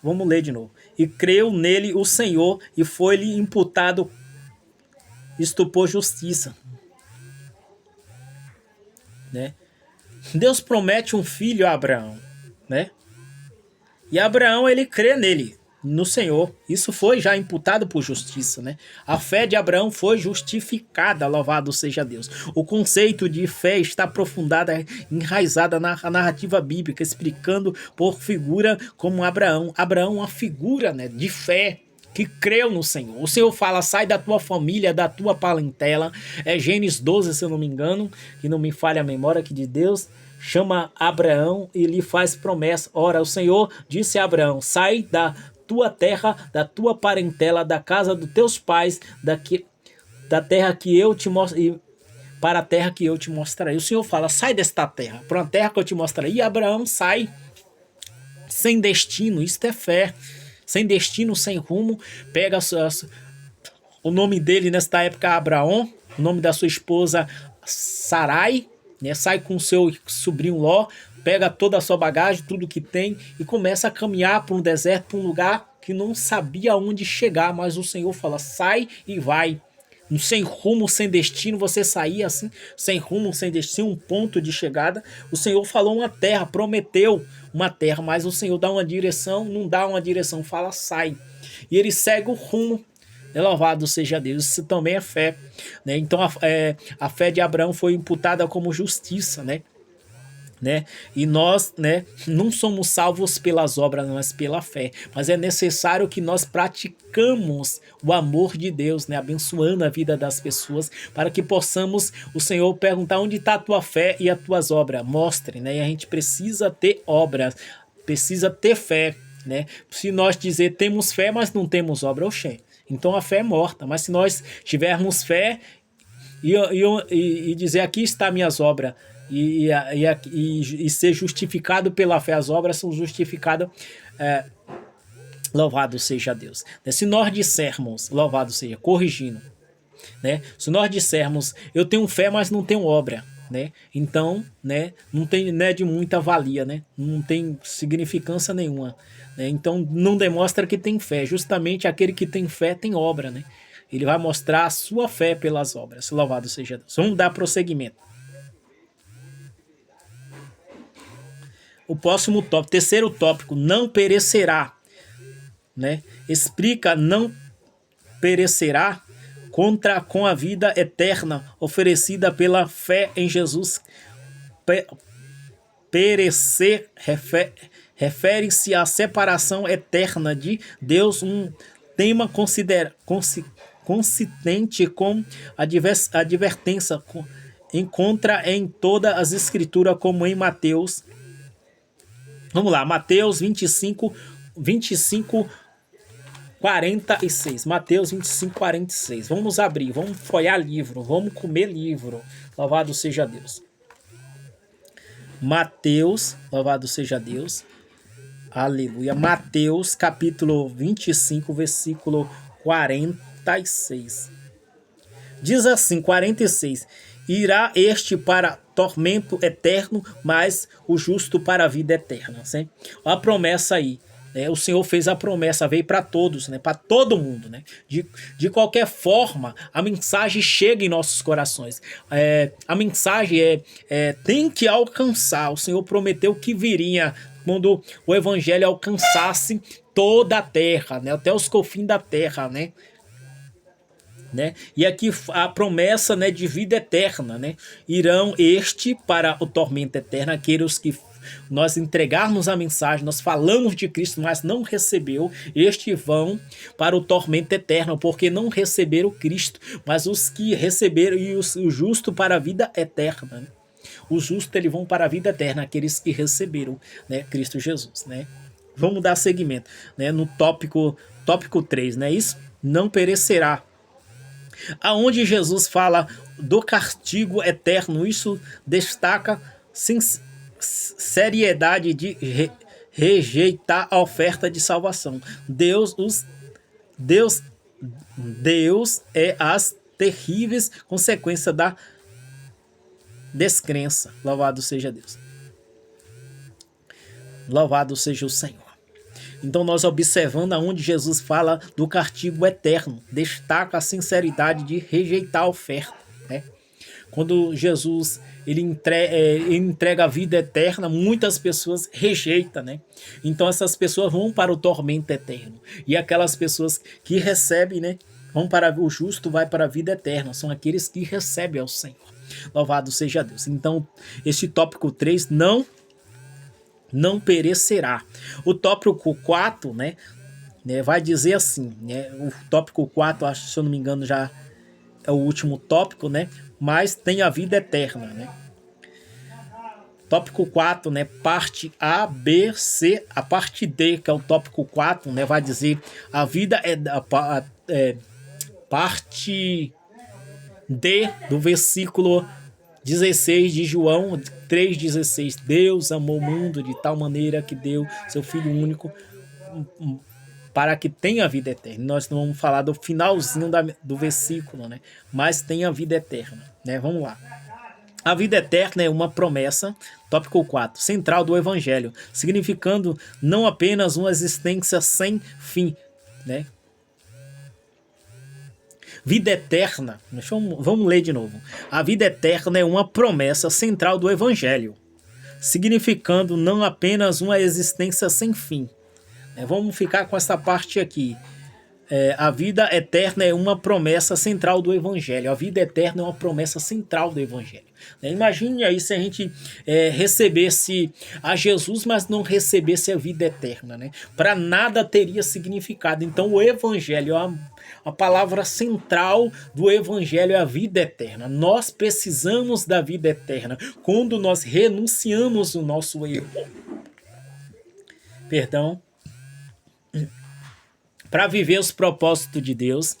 Vamos ler de novo. E creu nele o Senhor, e foi-lhe imputado, isto por justiça. Né? Deus promete um filho a Abraão, né? E Abraão, ele crê nele, no Senhor. Isso foi já imputado por justiça, né? A fé de Abraão foi justificada, louvado seja Deus. O conceito de fé está aprofundada, enraizada na narrativa bíblica, explicando por figura como Abraão. Abraão é uma figura, né, de fé, que creu no Senhor. O Senhor fala: sai da tua família, da tua parentela. É Gênesis 12, se eu não me engano, que não me falha a memória, que de Deus chama Abraão e lhe faz promessa. Ora, o Senhor disse a Abraão: sai da tua terra, da tua parentela, da casa dos teus pais, da terra que eu te mostro, para a terra que eu te mostrarei. O Senhor fala: sai desta terra, para uma terra que eu te mostrarei. E Abraão sai sem destino. Isto é fé. Sem destino, sem rumo. Pega o nome dele nesta época, Abraão. O nome da sua esposa, Sarai, né? Sai com o seu sobrinho Ló, pega toda a sua bagagem, tudo que tem e começa a caminhar para um deserto, para um lugar que não sabia aonde chegar, mas o Senhor fala: sai e vai. Sem rumo, sem destino, você sair assim, sem rumo, sem destino, um ponto de chegada. O Senhor falou uma terra, prometeu uma terra, mas o Senhor dá uma direção, não dá uma direção, fala sai. E ele segue o rumo. Louvado seja Deus, isso também é fé, né? Então a fé de Abraão foi imputada como justiça, né? E nós, né, não somos salvos pelas obras, mas pela fé. Mas é necessário que nós praticamos o amor de Deus, né, abençoando a vida das pessoas, para que possamos, o Senhor perguntar: onde está a tua fé e as tuas obras? Mostre, né? E a gente precisa ter obras, precisa ter fé, né? Se nós dizer temos fé, mas não temos obra, oxê, então a fé é morta. Mas se nós tivermos fé e dizer: aqui está minhas obras, e ser justificado pela fé, as obras são justificadas, louvado seja Deus. Se nós dissermos, louvado seja, corrigindo, né? Se nós dissermos: eu tenho fé, mas não tenho obra, né? Então, né, não é de muita valia, né? Não tem significância nenhuma, né? Então não demonstra que tem fé. Justamente aquele que tem fé tem obra, né? Ele vai mostrar a sua fé pelas obras. Louvado seja Deus. Vamos dar prosseguimento. O próximo tópico, terceiro tópico: não perecerá, né? Explica: não perecerá com a vida eterna oferecida pela fé em Jesus. Perecer refere-se à separação eterna de Deus, um tema consistente com a advertência encontra em todas as escrituras, como em Mateus. Vamos lá, Mateus 25, 46. Mateus 25, 46. Vamos abrir, vamos folhear livro, vamos comer livro. Louvado seja Deus. Mateus, louvado seja Deus. Aleluia. Mateus capítulo 25, versículo 46. Diz assim, 46. Irá este para tormento eterno, mas o justo para a vida eterna. Né? A promessa aí. O Senhor fez a promessa, veio para todos, né? Para todo mundo, né? De qualquer forma, a mensagem chega em nossos corações. A mensagem tem que alcançar. O Senhor prometeu que viria quando o evangelho alcançasse toda a terra, né? Até os confins da terra, né? E aqui a promessa, né, de vida eterna, né? Irão para o tormento eterno, aqueles que nós entregarmos a mensagem, nós falamos de Cristo, mas não recebeu, vão para o tormento eterno, porque não receberam Cristo, mas os que receberam, e o justo para a vida eterna, né? Os justos, eles vão para a vida eterna, aqueles que receberam, né, Cristo Jesus, né? Vamos dar seguimento, né, no tópico 3, né? Isso não perecerá. Aonde Jesus fala do castigo eterno, isso destaca seriedade de rejeitar a oferta de salvação. Deus é as terríveis consequências da descrença. Louvado seja Deus. Louvado seja o Senhor. Então nós observando aonde Jesus fala do castigo eterno, destaca a sinceridade de rejeitar a oferta, né? Quando Jesus ele entrega a vida eterna, muitas pessoas rejeitam, né? Então essas pessoas vão para o tormento eterno. E aquelas pessoas que recebem, né, vão para o justo, vai para a vida eterna. São aqueles que recebem ao Senhor. Louvado seja Deus. Então, este tópico 3 não perecerá. O tópico 4, né, vai dizer assim, né, o tópico 4, acho, se eu não me engano, já é o último tópico, né, mas tem a vida eterna, né. Tópico 4, né, parte A, B, C, a parte D, que é o tópico 4, né, vai dizer a vida parte D do versículo 16 de João 3,16. Deus amou o mundo de tal maneira que deu seu Filho único para que tenha vida eterna. Nós não vamos falar do finalzinho do versículo, né? Mas tenha vida eterna, né? Vamos lá. A vida eterna é uma promessa, tópico 4, central do Evangelho, significando não apenas uma existência sem fim, né? Vida eterna, vamos ler de novo. A vida eterna é uma promessa central do Evangelho, significando não apenas uma existência sem fim. Vamos ficar com essa parte aqui. A vida eterna é uma promessa central do Evangelho. A vida eterna é uma promessa central do Evangelho. Imagine aí se a gente recebesse a Jesus, mas não recebesse a vida eterna, né? Para nada teria significado. Então o Evangelho, a palavra central do Evangelho é a vida eterna. Nós precisamos da vida eterna quando nós renunciamos o nosso erro. Perdão. Para viver os propósitos de Deus,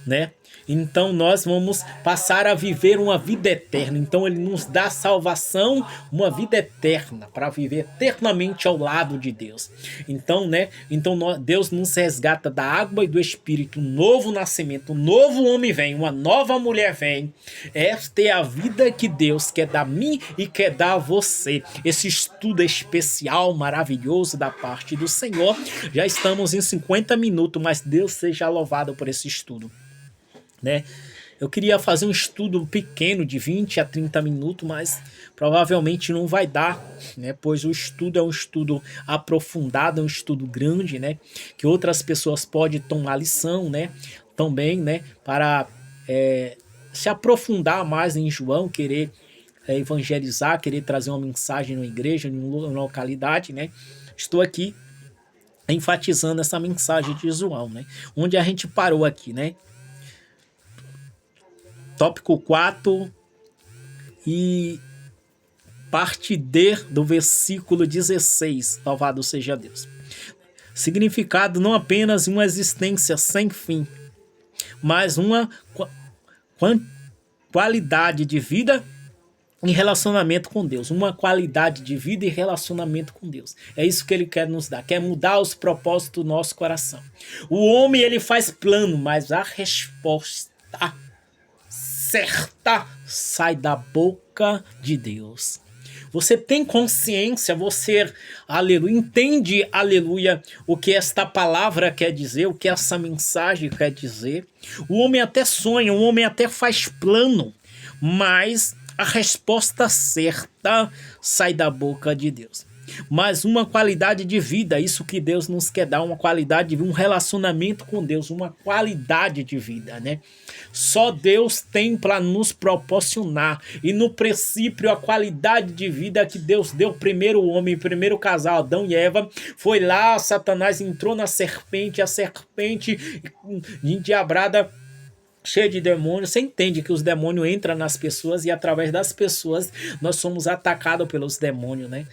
né? Então nós vamos passar a viver uma vida eterna. Então ele nos dá salvação, uma vida eterna, para viver eternamente ao lado de Deus. Então, né? Então Deus nos resgata da água e do Espírito, um novo nascimento, um novo homem vem, uma nova mulher vem. Esta é a vida que Deus quer dar a mim e quer dar a você. Esse estudo especial, maravilhoso da parte do Senhor. Já estamos em 50 minutos, mas Deus seja louvado por esse estudo. Né? Eu queria fazer um estudo pequeno de 20 a 30 minutos, mas provavelmente não vai dar, né? Pois o estudo é um estudo aprofundado, é um estudo grande, né? Que outras pessoas podem tomar lição, né? Também, né? Para se aprofundar mais em João, querer evangelizar, querer trazer uma mensagem na igreja, em uma localidade, né? Estou aqui enfatizando essa mensagem de João, né? Onde a gente parou aqui, né? Tópico 4 e parte D do versículo 16. Louvado seja Deus. Significado não apenas uma existência sem fim, mas uma qualidade de vida em relacionamento com Deus. Uma qualidade de vida e relacionamento com Deus. É isso que ele quer nos dar. Quer mudar os propósitos do nosso coração. O homem, ele faz plano, mas a resposta certa sai da boca de Deus. Você tem consciência, você, aleluia, entende, aleluia, o que esta palavra quer dizer, o que essa mensagem quer dizer. O homem até sonha, o homem até faz plano, mas a resposta certa sai da boca de Deus. Mas uma qualidade de vida, isso que Deus nos quer dar, uma qualidade de vida, um relacionamento com Deus, uma qualidade de vida, né? Só Deus tem para nos proporcionar. E no princípio, a qualidade de vida que Deus deu primeiro homem, primeiro casal, Adão e Eva, foi lá, Satanás entrou na serpente, a serpente endiabrada, cheio de demônios. Você entende que os demônios entram nas pessoas e através das pessoas nós somos atacados pelos demônios, né?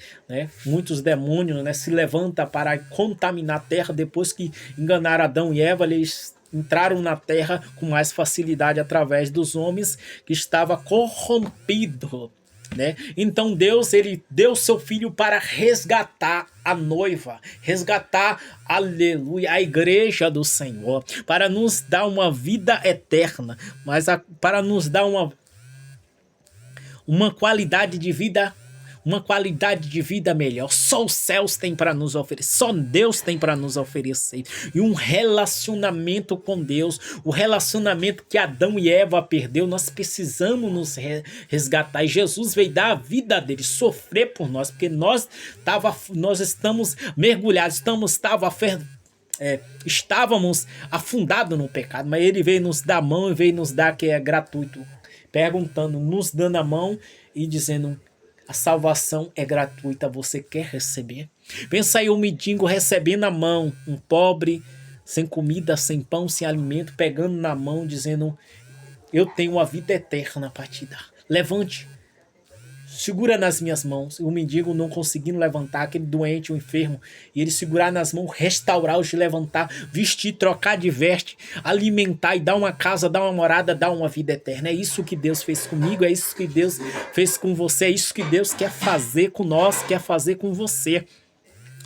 Muitos demônios, né, se levantam para contaminar a terra. Depois que enganaram Adão e Eva, eles entraram na terra com mais facilidade através dos homens que estavam corrompidos, né? Então Deus, ele deu seu filho para resgatar a noiva, resgatar, aleluia, a igreja do Senhor, para nos dar uma vida eterna, mas para nos dar uma qualidade de vida, uma qualidade de vida melhor. Só os céus têm para nos oferecer, só Deus tem para nos oferecer. E um relacionamento com Deus, o relacionamento que Adão e Eva perdeu, nós precisamos nos resgatar. E Jesus veio dar a vida dele, sofrer por nós, porque nós estamos mergulhados, estávamos afundados no pecado, mas ele veio nos dar a mão e veio nos dar, que é gratuito, perguntando, nos dando a mão e dizendo: a salvação é gratuita, você quer receber? Pensa aí, um mendigo recebendo na mão, um pobre, sem comida, sem pão, sem alimento, pegando na mão, dizendo: eu tenho uma vida eterna para te dar. Levante, segura nas minhas mãos. O mendigo não conseguindo levantar, aquele doente, o enfermo, e ele segurar nas mãos, restaurar os de levantar, vestir, trocar de veste, alimentar e dar uma casa, dar uma morada, dar uma vida eterna. É isso que Deus fez comigo, é isso que Deus fez com você, é isso que Deus quer fazer com nós, quer fazer com você.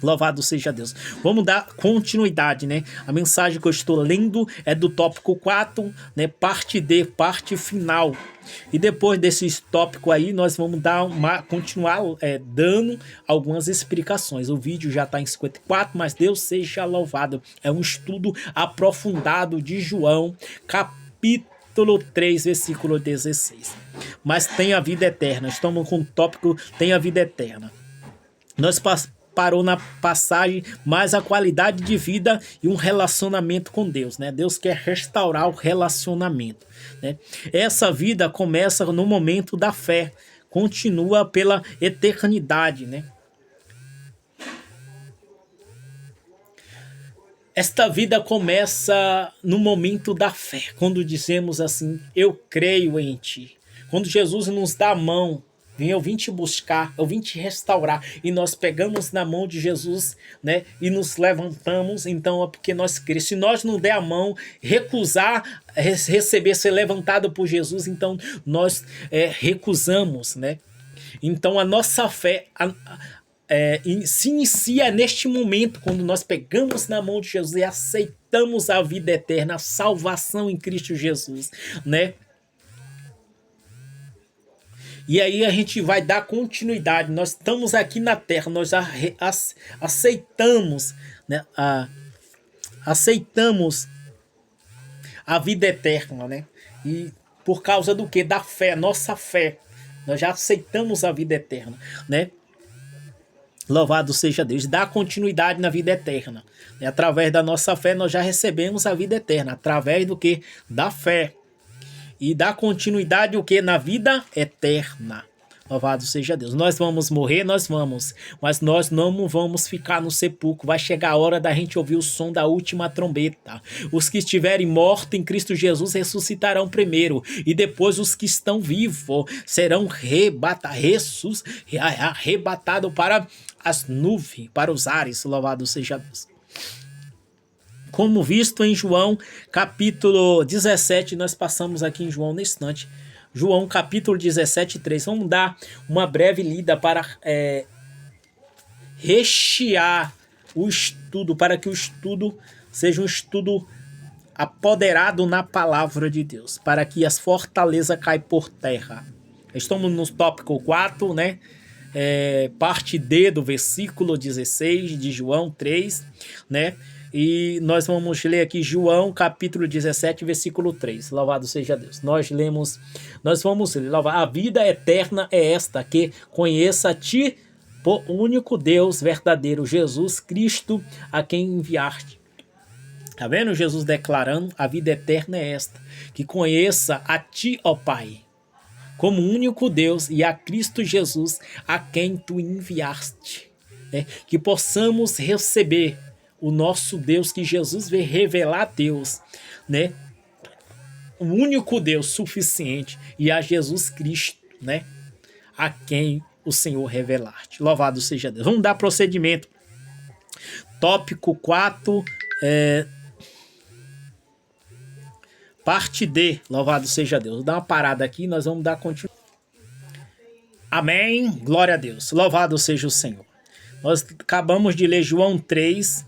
Louvado seja Deus. Vamos dar continuidade, né? A mensagem que eu estou lendo é do tópico 4, né? Parte D, parte final. E depois desse tópico aí, nós vamos dar continuar dando algumas explicações. O vídeo já está em 54, mas Deus seja louvado. É um estudo aprofundado de João, capítulo 3, versículo 16. Mas tem a vida eterna. Estamos com o tópico tem a vida eterna. Nós parou na passagem, mais a qualidade de vida e um relacionamento com Deus, né? Deus quer restaurar o relacionamento, né? Essa vida começa no momento da fé, continua pela eternidade, né? Esta vida começa no momento da fé, quando dizemos assim, eu creio em ti. Quando Jesus nos dá a mão, eu vim te buscar, eu vim te restaurar. E nós pegamos na mão de Jesus, né? E nos levantamos. Então é porque nós cremos. Se nós não der a mão, recusar receber, ser levantado por Jesus, então nós recusamos, né? Então a nossa fé se inicia neste momento, quando nós pegamos na mão de Jesus e aceitamos a vida eterna, a salvação em Cristo Jesus, né? E aí a gente vai dar continuidade. Nós estamos aqui na Terra, nós já aceitamos, né? Aceitamos a vida eterna, né? E por causa do que? Da fé, nossa fé. Nós já aceitamos a vida eterna, né? Louvado seja Deus. Dá continuidade na vida eterna. E através da nossa fé nós já recebemos a vida eterna. Através do que? Da fé. E dá continuidade o que? Na vida eterna. Louvado seja Deus. Nós vamos morrer, nós vamos. Mas nós não vamos ficar no sepulcro. Vai chegar a hora da gente ouvir o som da última trombeta. Os que estiverem mortos em Cristo Jesus ressuscitarão primeiro. E depois os que estão vivos serão arrebatados para as nuvens, para os ares. Louvado seja Deus. Como visto em João capítulo 17, nós passamos aqui em João nesse instante. João capítulo 17, 3. Vamos dar uma breve lida para rechear o estudo, para que o estudo seja um estudo apoderado na palavra de Deus, para que as fortalezas caem por terra. Estamos no tópico 4, né? Parte D do versículo 16 de João 3, né? E nós vamos ler aqui João capítulo 17, versículo 3. Louvado seja Deus. Nós vamos ler. A vida eterna é esta, que conheça a ti, o único Deus verdadeiro, Jesus Cristo, a quem enviaste. Tá vendo Jesus declarando? A vida eterna é esta, que conheça a ti, ó Pai, como único Deus, e a Cristo Jesus, a quem tu enviaste. Né? Que possamos receber o nosso Deus, que Jesus veio revelar a Deus, né? O único Deus suficiente, e a Jesus Cristo, né? A quem o Senhor revelar-te. Louvado seja Deus. Vamos dar procedimento. Tópico 4, parte D. Louvado seja Deus. Vou dar uma parada aqui, nós vamos dar continuidade. Amém. Glória a Deus. Louvado seja o Senhor. Nós acabamos de ler João 3,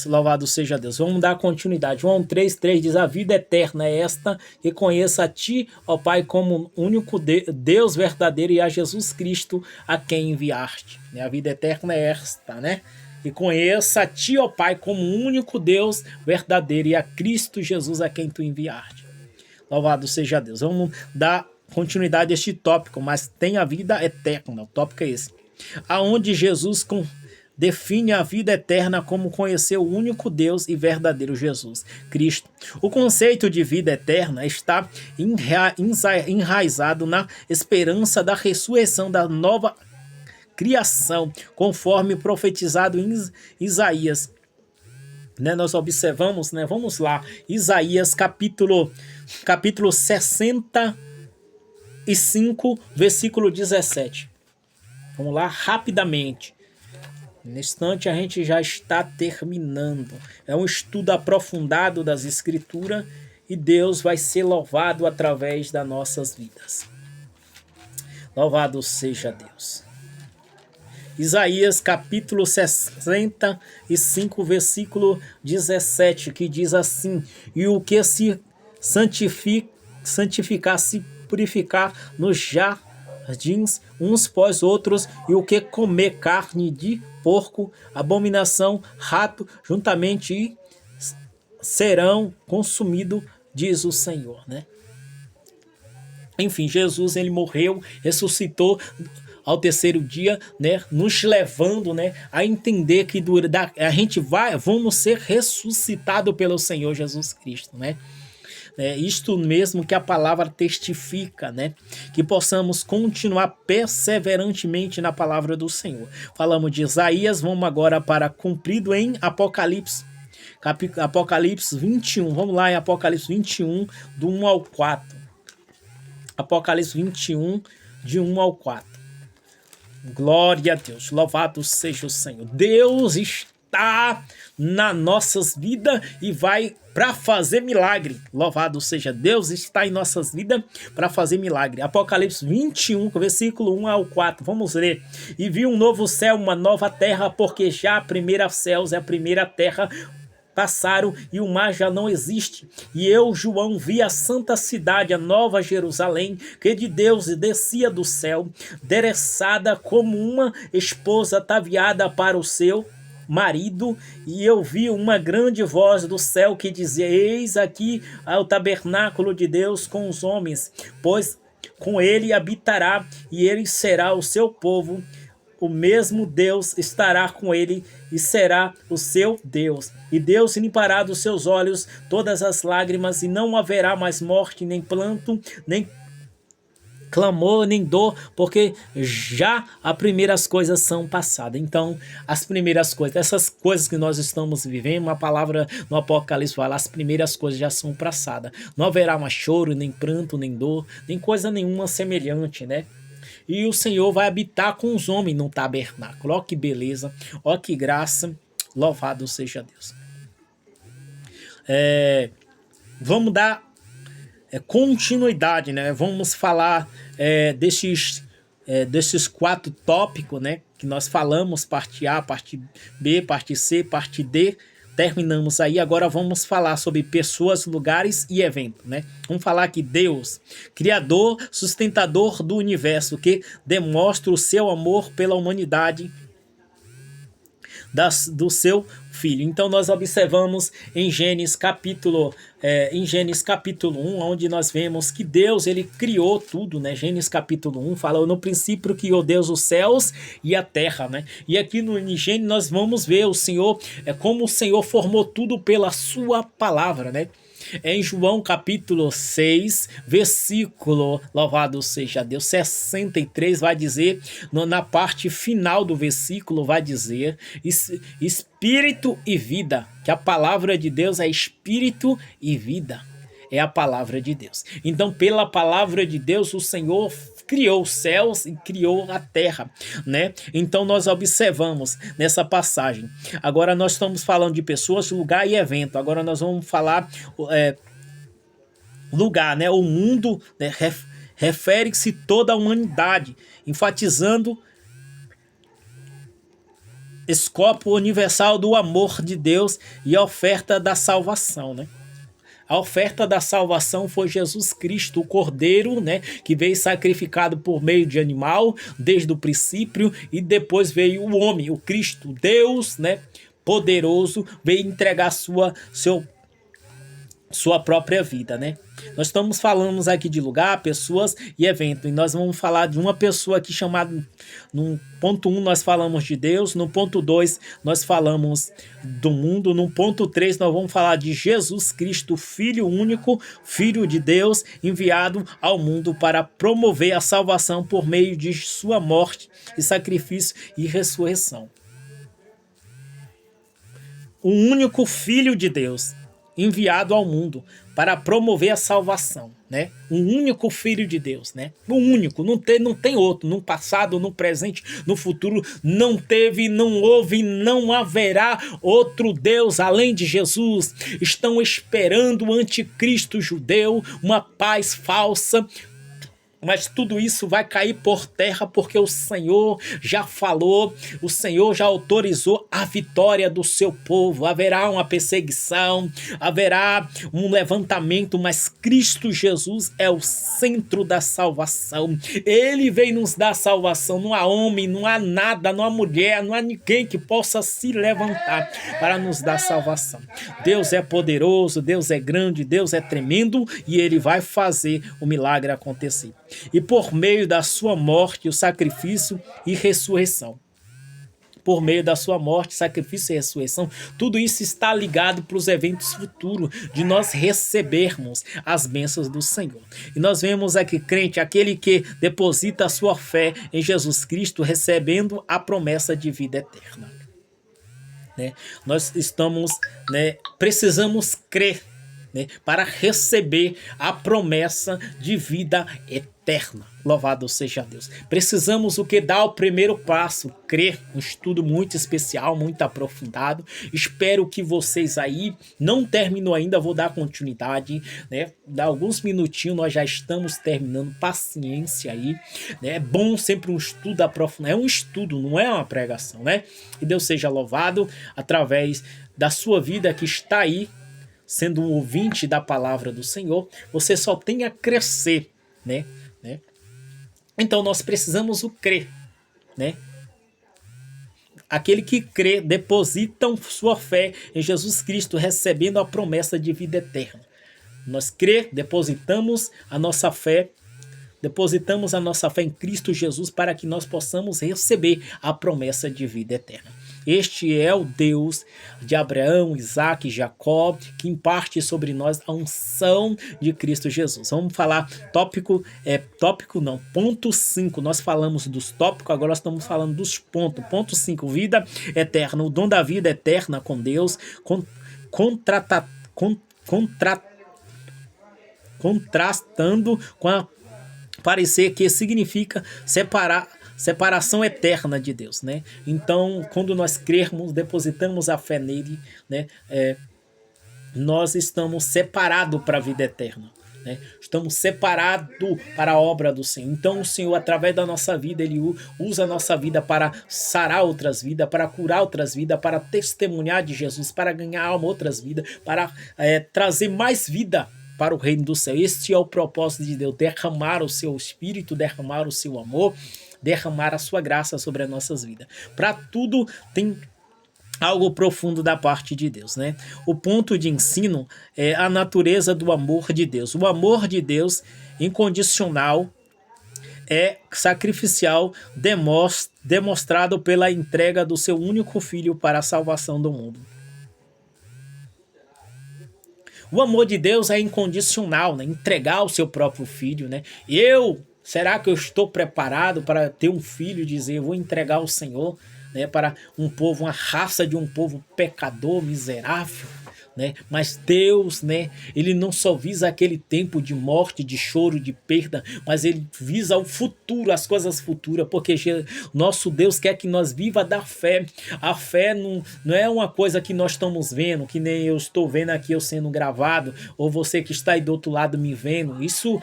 louvado seja Deus. Vamos dar continuidade. João 3 diz: a vida eterna é esta, que conheça a ti, ó Pai, como único Deus verdadeiro, e a Jesus Cristo, a quem enviaste. A vida eterna é esta, né? E conheça a ti, ó Pai, como único Deus verdadeiro, e a Cristo Jesus, a quem tu enviaste. Louvado seja Deus. Vamos dar continuidade a este tópico, mas tem a vida eterna. O tópico é esse. Aonde Jesus define a vida eterna como conhecer o único Deus e verdadeiro Jesus, Cristo. O conceito de vida eterna está enraizado na esperança da ressurreição da nova criação, conforme profetizado em Isaías. Né, nós observamos, né, vamos lá, Isaías capítulo 65, versículo 17. Vamos lá, rapidamente. Nesse instante a gente já está terminando. É um estudo aprofundado das Escrituras e Deus vai ser louvado através das nossas vidas. Louvado seja Deus. Isaías capítulo 65, versículo 17, que diz assim: e o que se santificar, se purificar nos jardins uns pós outros, e o que comer carne de porco, abominação, rato, juntamente serão consumidos, diz o Senhor, né? Enfim, Jesus, ele morreu, ressuscitou ao terceiro dia, né, nos levando, né, a entender que a gente vamos ser ressuscitados pelo Senhor Jesus Cristo, né? É isto mesmo que a palavra testifica, né? Que possamos continuar perseverantemente na palavra do Senhor. Falamos de Isaías, vamos agora para cumprido em Apocalipse. Apocalipse 21, vamos lá em Apocalipse 21, do 1 ao 4. Apocalipse 21, de 1 ao 4. Glória a Deus, louvado seja o Senhor. Deus está nas nossas vidas e vai para fazer milagre. Louvado seja Deus, está em nossas vidas para fazer milagre. Apocalipse 21, versículo 1 ao 4. Vamos ler. E vi um novo céu, uma nova terra, porque já a primeira céus e a primeira terra passaram e o mar já não existe. E eu, João, vi a santa cidade, a nova Jerusalém, que de Deus descia do céu, endereçada como uma esposa ataviada para o seu marido. E eu vi uma grande voz do céu que dizia: eis aqui o tabernáculo de Deus com os homens, pois com ele habitará, e ele será o seu povo. O mesmo Deus estará com ele e será o seu Deus. E Deus limpará dos seus olhos todas as lágrimas, e não haverá mais morte, nem pranto, nem clamor, nem dor, porque já as primeiras coisas são passadas. Então, as primeiras coisas, essas coisas que nós estamos vivendo, a palavra no Apocalipse fala, as primeiras coisas já são passadas. Não haverá mais choro, nem pranto, nem dor, nem coisa nenhuma semelhante, né? E o Senhor vai habitar com os homens no tabernáculo. Ó que beleza, ó que graça, louvado seja Deus. Vamos dar continuidade, né? Vamos falar desses 4 tópicos, né? Que nós falamos, parte A, parte B, parte C, parte D. Terminamos aí, agora vamos falar sobre pessoas, lugares e eventos, né? Vamos falar que Deus, Criador, sustentador do universo, que demonstra o seu amor pela humanidade do seu Filho. Então nós observamos em Gênesis capítulo 1, onde nós vemos que Deus, ele criou tudo, né? Gênesis capítulo 1 fala: no princípio criou Deus os céus e a terra, né? E aqui no Gênesis nós vamos ver o Senhor, como o Senhor formou tudo pela sua palavra, né? Em João capítulo 6, versículo, louvado seja Deus, 63, vai dizer, na parte final do versículo, vai dizer: espírito e vida, que a palavra de Deus é espírito e vida, é a palavra de Deus. Então, pela palavra de Deus, o Senhor criou os céus e criou a terra, né? Então nós observamos nessa passagem. Agora nós estamos falando de pessoas, lugar e evento. Agora nós vamos falar lugar, né? O mundo, né? Refere-se toda a humanidade, enfatizando escopo universal do amor de Deus e a oferta da salvação, né? A oferta da salvação foi Jesus Cristo, o Cordeiro, né, que veio sacrificado por meio de animal desde o princípio, e depois veio o homem, o Cristo, Deus, né, poderoso, veio entregar sua própria vida, né? Nós estamos falando aqui de lugar, pessoas e evento, e nós vamos falar de uma pessoa aqui chamada, no ponto 1 nós falamos de Deus, no ponto 2 nós falamos do mundo, no ponto 3 nós vamos falar de Jesus Cristo, Filho único, Filho de Deus, enviado ao mundo para promover a salvação por meio de sua morte e sacrifício e ressurreição. O único Filho de Deus, enviado ao mundo para promover a salvação, né? Um único Filho de Deus, né? O único, não tem outro, no passado, no presente, no futuro, não teve, não houve, não haverá outro Deus além de Jesus. Estão esperando o anticristo judeu, uma paz falsa, Mas tudo isso vai cair por terra porque o Senhor já falou, o Senhor já autorizou a vitória do seu povo. Haverá uma perseguição, haverá um levantamento, mas Cristo Jesus é o centro da salvação. Ele veio nos dar salvação. Não há homem, não há nada, não há mulher, não há ninguém que possa se levantar para nos dar salvação. Deus é poderoso, Deus é grande, Deus é tremendo e Ele vai fazer o milagre acontecer. E por meio da sua morte, o sacrifício e ressurreição. Por meio da sua morte, sacrifício e ressurreição, tudo isso está ligado para os eventos futuros, de nós recebermos as bênçãos do Senhor. E nós vemos aqui, crente, aquele que deposita a sua fé em Jesus Cristo, recebendo a promessa de vida eterna. Né? Nós estamos, precisamos crer, para receber a promessa de vida eterna. Louvado seja Deus. Precisamos o que dá o primeiro passo, crer. Um estudo muito especial, muito aprofundado. Espero que vocês aí, não terminou ainda, vou dar continuidade, Dá alguns minutinhos, nós já estamos terminando, paciência aí, É bom sempre um estudo aprofundado, é um estudo, não é uma pregação, E Deus seja louvado através da sua vida que está aí, sendo um ouvinte da palavra do Senhor, você só tem a crescer, Então nós precisamos o crer, Aquele que crê, depositam sua fé em Jesus Cristo, recebendo a promessa de vida eterna. Nós crê, depositamos a nossa fé em Cristo Jesus para que nós possamos receber a promessa de vida eterna. Este é o Deus de Abraão, Isaac e Jacó, que imparte sobre nós a unção de Cristo Jesus. Vamos falar ponto 5. Nós falamos dos tópicos, agora nós estamos falando dos pontos. Ponto 5, vida eterna. O dom da vida eterna com Deus, contrastando com a parecer que significa separação eterna de Deus, Então, quando nós crermos, depositamos a fé nele, nós estamos separados para a vida eterna, Estamos separados para a obra do Senhor. Então, o Senhor, através da nossa vida, Ele usa a nossa vida para sarar outras vidas, para curar outras vidas, para testemunhar de Jesus, para ganhar alma outras vidas, para trazer mais vida para o reino do céu. Este é o propósito de Deus, derramar o seu Espírito, derramar o seu amor, derramar a sua graça sobre as nossas vidas. Para tudo tem algo profundo da parte de Deus, O ponto de ensino é a natureza do amor de Deus. O amor de Deus incondicional é sacrificial, demonstrado pela entrega do seu único filho para a salvação do mundo. O amor de Deus é incondicional, entregar o seu próprio filho, será que eu estou preparado para ter um filho e dizer, eu vou entregar ao Senhor, para um povo, uma raça de um povo pecador, miserável, Mas Deus, Ele não só visa aquele tempo de morte, de choro, de perda, mas Ele visa o futuro, as coisas futuras, porque nosso Deus quer que nós viva da fé. A fé não é uma coisa que nós estamos vendo, que nem eu estou vendo aqui eu sendo gravado, ou você que está aí do outro lado me vendo. Isso,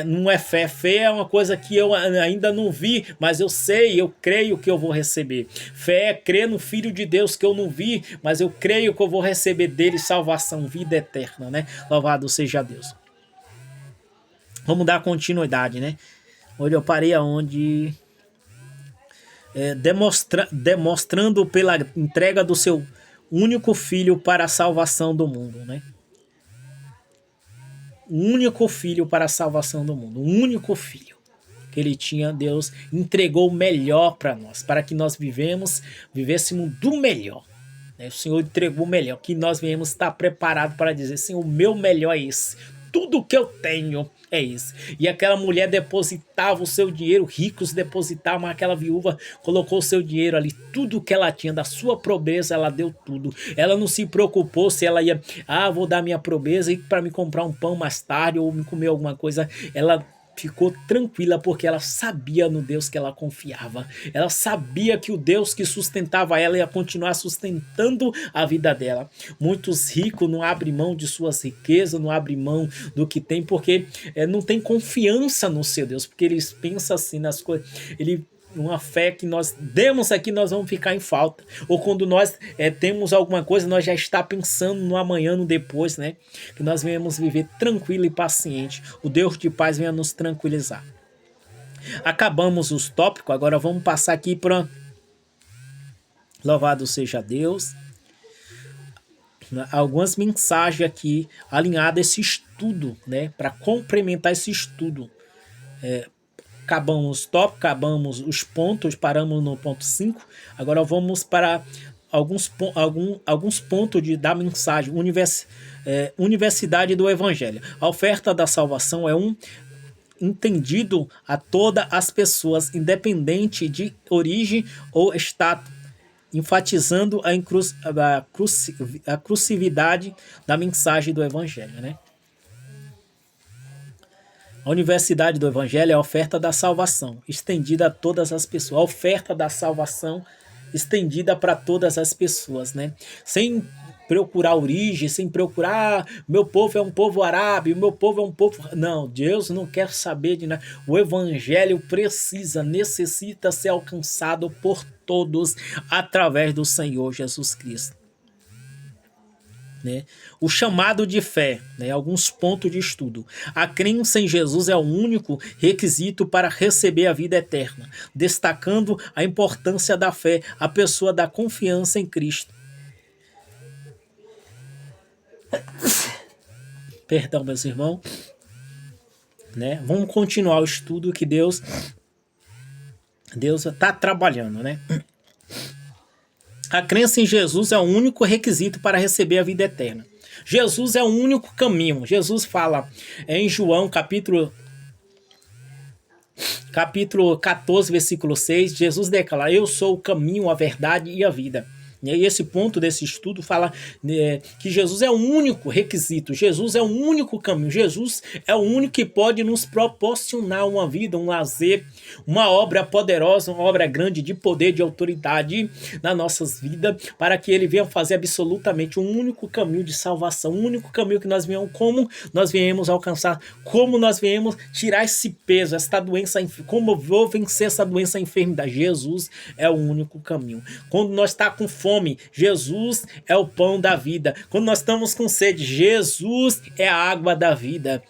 não é fé. Fé é uma coisa que eu ainda não vi, mas eu sei, eu creio que eu vou receber. Fé é crer no Filho de Deus que eu não vi, mas eu creio que eu vou receber dele salvação, vida eterna, Louvado seja Deus. Vamos dar continuidade, Onde eu parei aonde? Demonstrando pela entrega do seu único filho para a salvação do mundo, O único filho para a salvação do mundo, o único filho que ele tinha, Deus entregou o melhor para nós, para que nós vivêssemos do melhor. O Senhor entregou o melhor, que nós venhamos estar preparados para dizer, Senhor, o meu melhor é esse. Tudo que eu tenho é esse. E aquela mulher depositava o seu dinheiro, ricos depositavam, mas aquela viúva colocou o seu dinheiro ali, tudo que ela tinha, da sua pobreza, ela deu tudo. Ela não se preocupou se ela ia, vou dar minha pobreza para me comprar um pão mais tarde ou me comer alguma coisa. Ela ficou tranquila porque ela sabia no Deus que ela confiava. Ela sabia que o Deus que sustentava ela ia continuar sustentando a vida dela. Muitos ricos não abrem mão de suas riquezas, não abrem mão do que tem, porque não tem confiança no seu Deus, porque eles pensam assim nas coisas. Uma fé que nós demos aqui, nós vamos ficar em falta. Ou quando nós temos alguma coisa, nós já está pensando no amanhã, no depois, né? Que nós venhamos viver tranquilo e paciente. O Deus de paz venha nos tranquilizar. Acabamos os tópicos, agora vamos passar aqui para louvado seja Deus. Algumas mensagens aqui alinhadas a esse estudo, né? Para complementar esse estudo. Acabamos os tópicos, acabamos os pontos, paramos no ponto 5. Agora vamos para alguns pontos da mensagem. Universidade do Evangelho. A oferta da salvação é entendido a todas as pessoas, independente de origem ou status, enfatizando a crucividade da mensagem do Evangelho, né? A universidade do Evangelho é a oferta da salvação, estendida a todas as pessoas. A oferta da salvação estendida para todas as pessoas, né? Sem procurar origem, sem procurar, meu povo é um povo arábio, meu povo é um povo... Não, Deus não quer saber de nada. O Evangelho necessita ser alcançado por todos através do Senhor Jesus Cristo. Né? O chamado de fé, né? Alguns pontos de estudo. A crença em Jesus é o único requisito para receber a vida eterna, destacando a importância da fé, a pessoa da confiança em Cristo. Perdão, meus irmãos. Né? Vamos continuar o estudo que Deus está trabalhando, né? A crença em Jesus é o único requisito para receber a vida eterna. Jesus é o único caminho. Jesus fala em João capítulo 14, versículo 6, Jesus declara: eu sou o caminho, a verdade e a vida. E esse ponto desse estudo fala que Jesus é o único requisito, Jesus é o único caminho, Jesus é o único que pode nos proporcionar uma vida, um lazer, uma obra poderosa, uma obra grande de poder, de autoridade nas nossas vidas, para que Ele venha fazer absolutamente um único caminho de salvação, um único caminho que nós venhamos, como nós viemos alcançar, como nós viemos tirar esse peso, esta doença, como eu vou vencer essa doença, a enfermidade. Jesus é o único caminho. Quando nós estamos com fome, Jesus é o pão da vida. Quando nós estamos com sede, Jesus é a água da vida.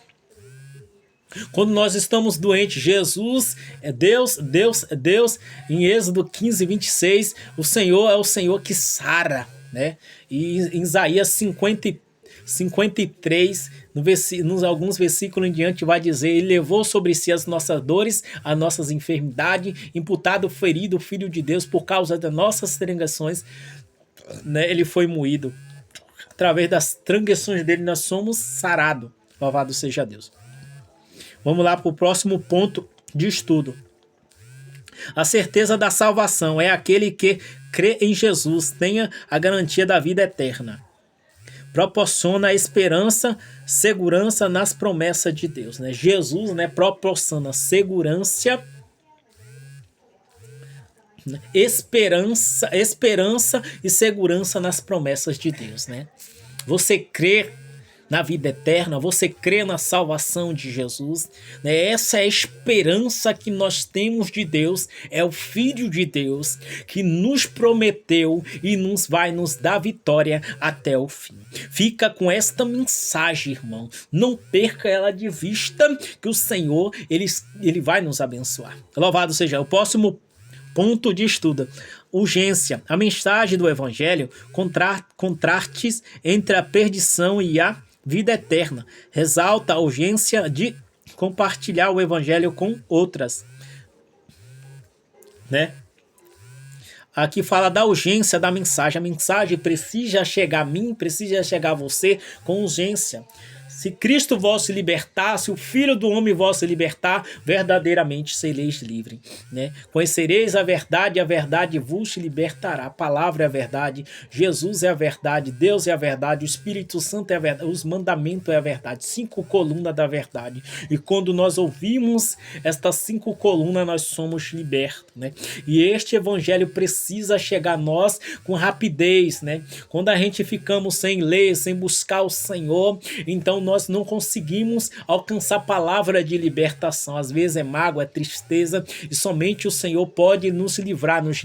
Quando nós estamos doentes, Jesus é Deus. Em Êxodo 15, 26, o Senhor é o Senhor que sara, né? E em Isaías 53, nos alguns versículos em diante, vai dizer: Ele levou sobre si as nossas dores, as nossas enfermidades, imputado, ferido, o Filho de Deus, por causa das nossas transgressões, né? Ele foi moído. Através das transgressões dele nós somos sarados. Louvado seja Deus. Vamos lá para o próximo ponto de estudo. A certeza da salvação é aquele que crê em Jesus, tenha a garantia da vida eterna. Proporciona esperança, segurança nas promessas de Deus, né? Jesus, né, proporciona segurança, esperança e segurança nas promessas de Deus, né? Você crê na vida eterna, você crê na salvação de Jesus, né? Essa é a esperança que nós temos de Deus, é o Filho de Deus que nos prometeu e vai nos dar vitória até o fim. Fica com esta mensagem, irmão, não perca ela de vista, que o Senhor, ele vai nos abençoar. Louvado seja o próximo ponto de estudo. Urgência. A mensagem do Evangelho contrastes entre a perdição e a vida eterna. Ressalta a urgência de compartilhar o Evangelho com outras, né? Aqui fala da urgência da mensagem. A mensagem precisa chegar a mim, precisa chegar a você com urgência. Se Cristo vos libertar, se o Filho do Homem vos libertar, verdadeiramente sereis livres, né? Conhecereis a verdade vos libertará. A palavra é a verdade, Jesus é a verdade, Deus é a verdade, o Espírito Santo é a verdade, os mandamentos é a verdade, 5 colunas da verdade. E quando nós ouvimos estas 5 colunas, nós somos libertos, né? E este evangelho precisa chegar a nós com rapidez, né? Quando a gente ficamos sem ler, sem buscar o Senhor, então nós não conseguimos alcançar a palavra de libertação. Às vezes é mágoa, é tristeza, e somente o Senhor pode nos livrar, nos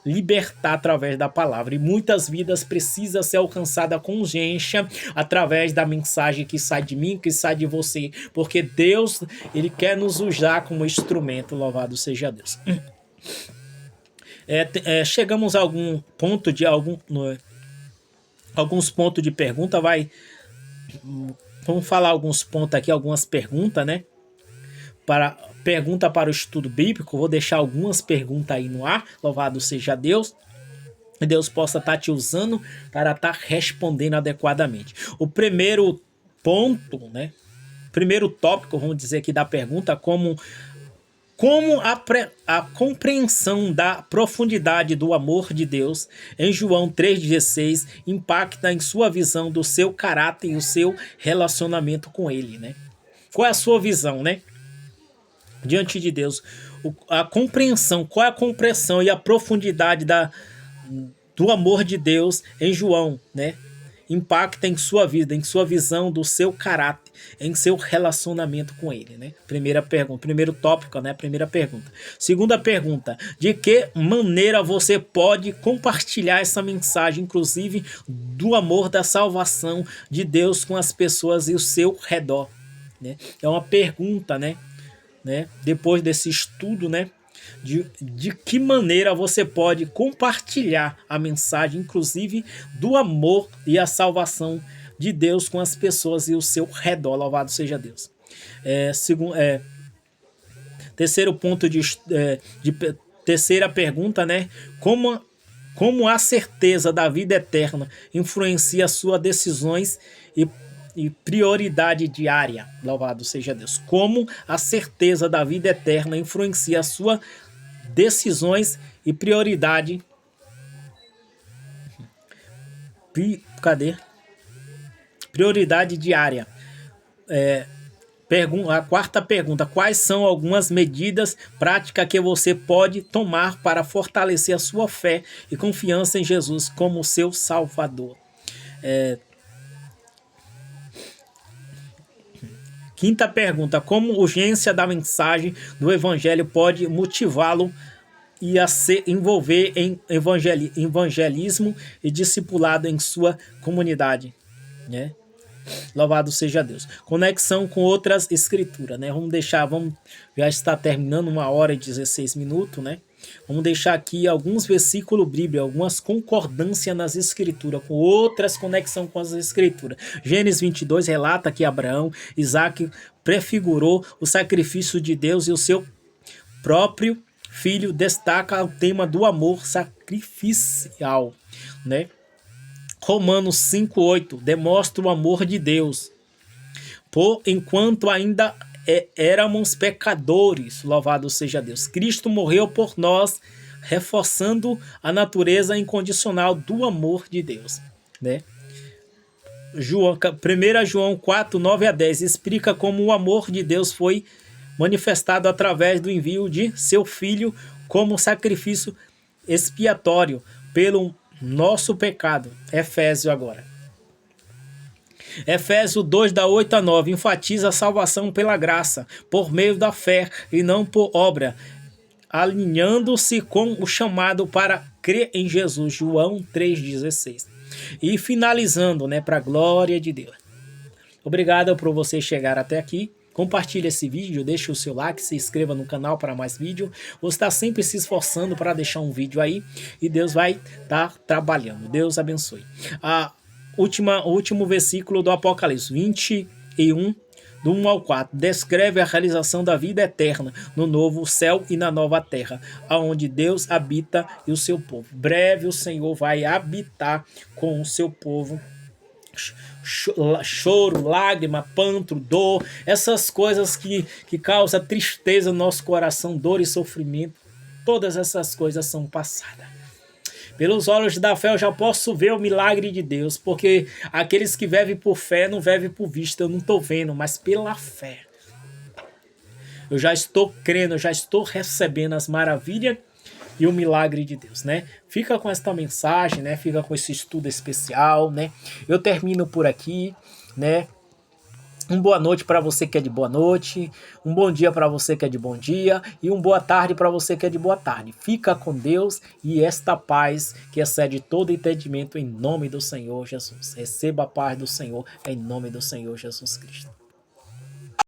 libertar através da palavra. E muitas vidas precisam ser alcançadas com urgência através da mensagem que sai de mim, que sai de você, porque Deus, Ele quer nos usar como instrumento. Louvado seja Deus. Chegamos a algum ponto de alguns pontos de pergunta. Vamos falar alguns pontos aqui, algumas perguntas, né? Pergunta para o estudo bíblico. Vou deixar algumas perguntas aí no ar. Louvado seja Deus. E Deus possa estar te usando para estar respondendo adequadamente. O primeiro ponto, né? Primeiro tópico, vamos dizer aqui da pergunta, como a compreensão da profundidade do amor de Deus em João 3,16 impacta em sua visão do seu caráter e o seu relacionamento com Ele, né? Qual é a sua visão, né? Diante de Deus. A compreensão, qual é a compreensão e a profundidade do amor de Deus em João, né? Impacta em sua vida, em sua visão do seu caráter, em seu relacionamento com Ele, né? Primeira pergunta, primeiro tópico, né? Primeira pergunta. Segunda pergunta, de que maneira você pode compartilhar essa mensagem, inclusive do amor da salvação de Deus com as pessoas e o seu redor, né? É uma pergunta, né? Depois desse estudo, né? De que maneira você pode compartilhar a mensagem, inclusive do amor e a salvação de Deus com as pessoas e o seu redor. Louvado seja Deus. Terceiro ponto terceira pergunta, né? Como a certeza da vida eterna influencia suas decisões e prioridade diária. Louvado seja Deus. Como a certeza da vida eterna influencia as suas decisões e prioridade. Prioridade diária. A quarta pergunta: quais são algumas medidas práticas que você pode tomar para fortalecer a sua fé e confiança em Jesus como seu Salvador? Quinta pergunta: como a urgência da mensagem do Evangelho pode motivá-lo e a se envolver em evangelismo e discipulado em sua comunidade, né? Louvado seja Deus. Conexão com outras escrituras, né? Já está terminando 1h16, né? Vamos deixar aqui alguns versículos bíblicos, algumas concordâncias nas escrituras, com outras conexões com as escrituras. Gênesis 22 relata que Isaac prefigurou o sacrifício de Deus e o seu próprio filho destaca o tema do amor sacrificial, né? Romanos 5,8 demonstra o amor de Deus. Por enquanto ainda éramos pecadores, louvado seja Deus, Cristo morreu por nós, reforçando a natureza incondicional do amor de Deus, né? 1 João 4, 9-10 explica como o amor de Deus foi manifestado através do envio de seu Filho como sacrifício expiatório pelo nosso pecado. Efésios agora. Efésios 2, da 8-9, enfatiza a salvação pela graça, por meio da fé e não por obra, alinhando-se com o chamado para crer em Jesus. João 3,16. E finalizando, né, para a glória de Deus. Obrigado por você chegar até aqui. Compartilhe esse vídeo, deixe o seu like, se inscreva no canal para mais vídeo. Você está sempre se esforçando para deixar um vídeo aí e Deus vai estar trabalhando. Deus abençoe. O último versículo do Apocalipse 21, do 1 ao 4, descreve a realização da vida eterna no novo céu e na nova terra, onde Deus habita e o seu povo. Breve o Senhor vai habitar com o seu povo choro, lágrima, pranto, dor, essas coisas que causam tristeza no nosso coração, dor e sofrimento, todas essas coisas são passadas. Pelos olhos da fé eu já posso ver o milagre de Deus, porque aqueles que vivem por fé não vivem por vista, eu não estou vendo, mas pela fé. Eu já estou crendo, eu já estou recebendo as maravilhas e o milagre de Deus, né? Fica com esta mensagem, né? Fica com esse estudo especial, né? Eu termino por aqui, né? Um boa noite para você que é de boa noite, um bom dia para você que é de bom dia e uma boa tarde para você que é de boa tarde. Fica com Deus e esta paz que excede todo entendimento em nome do Senhor Jesus. Receba a paz do Senhor em nome do Senhor Jesus Cristo.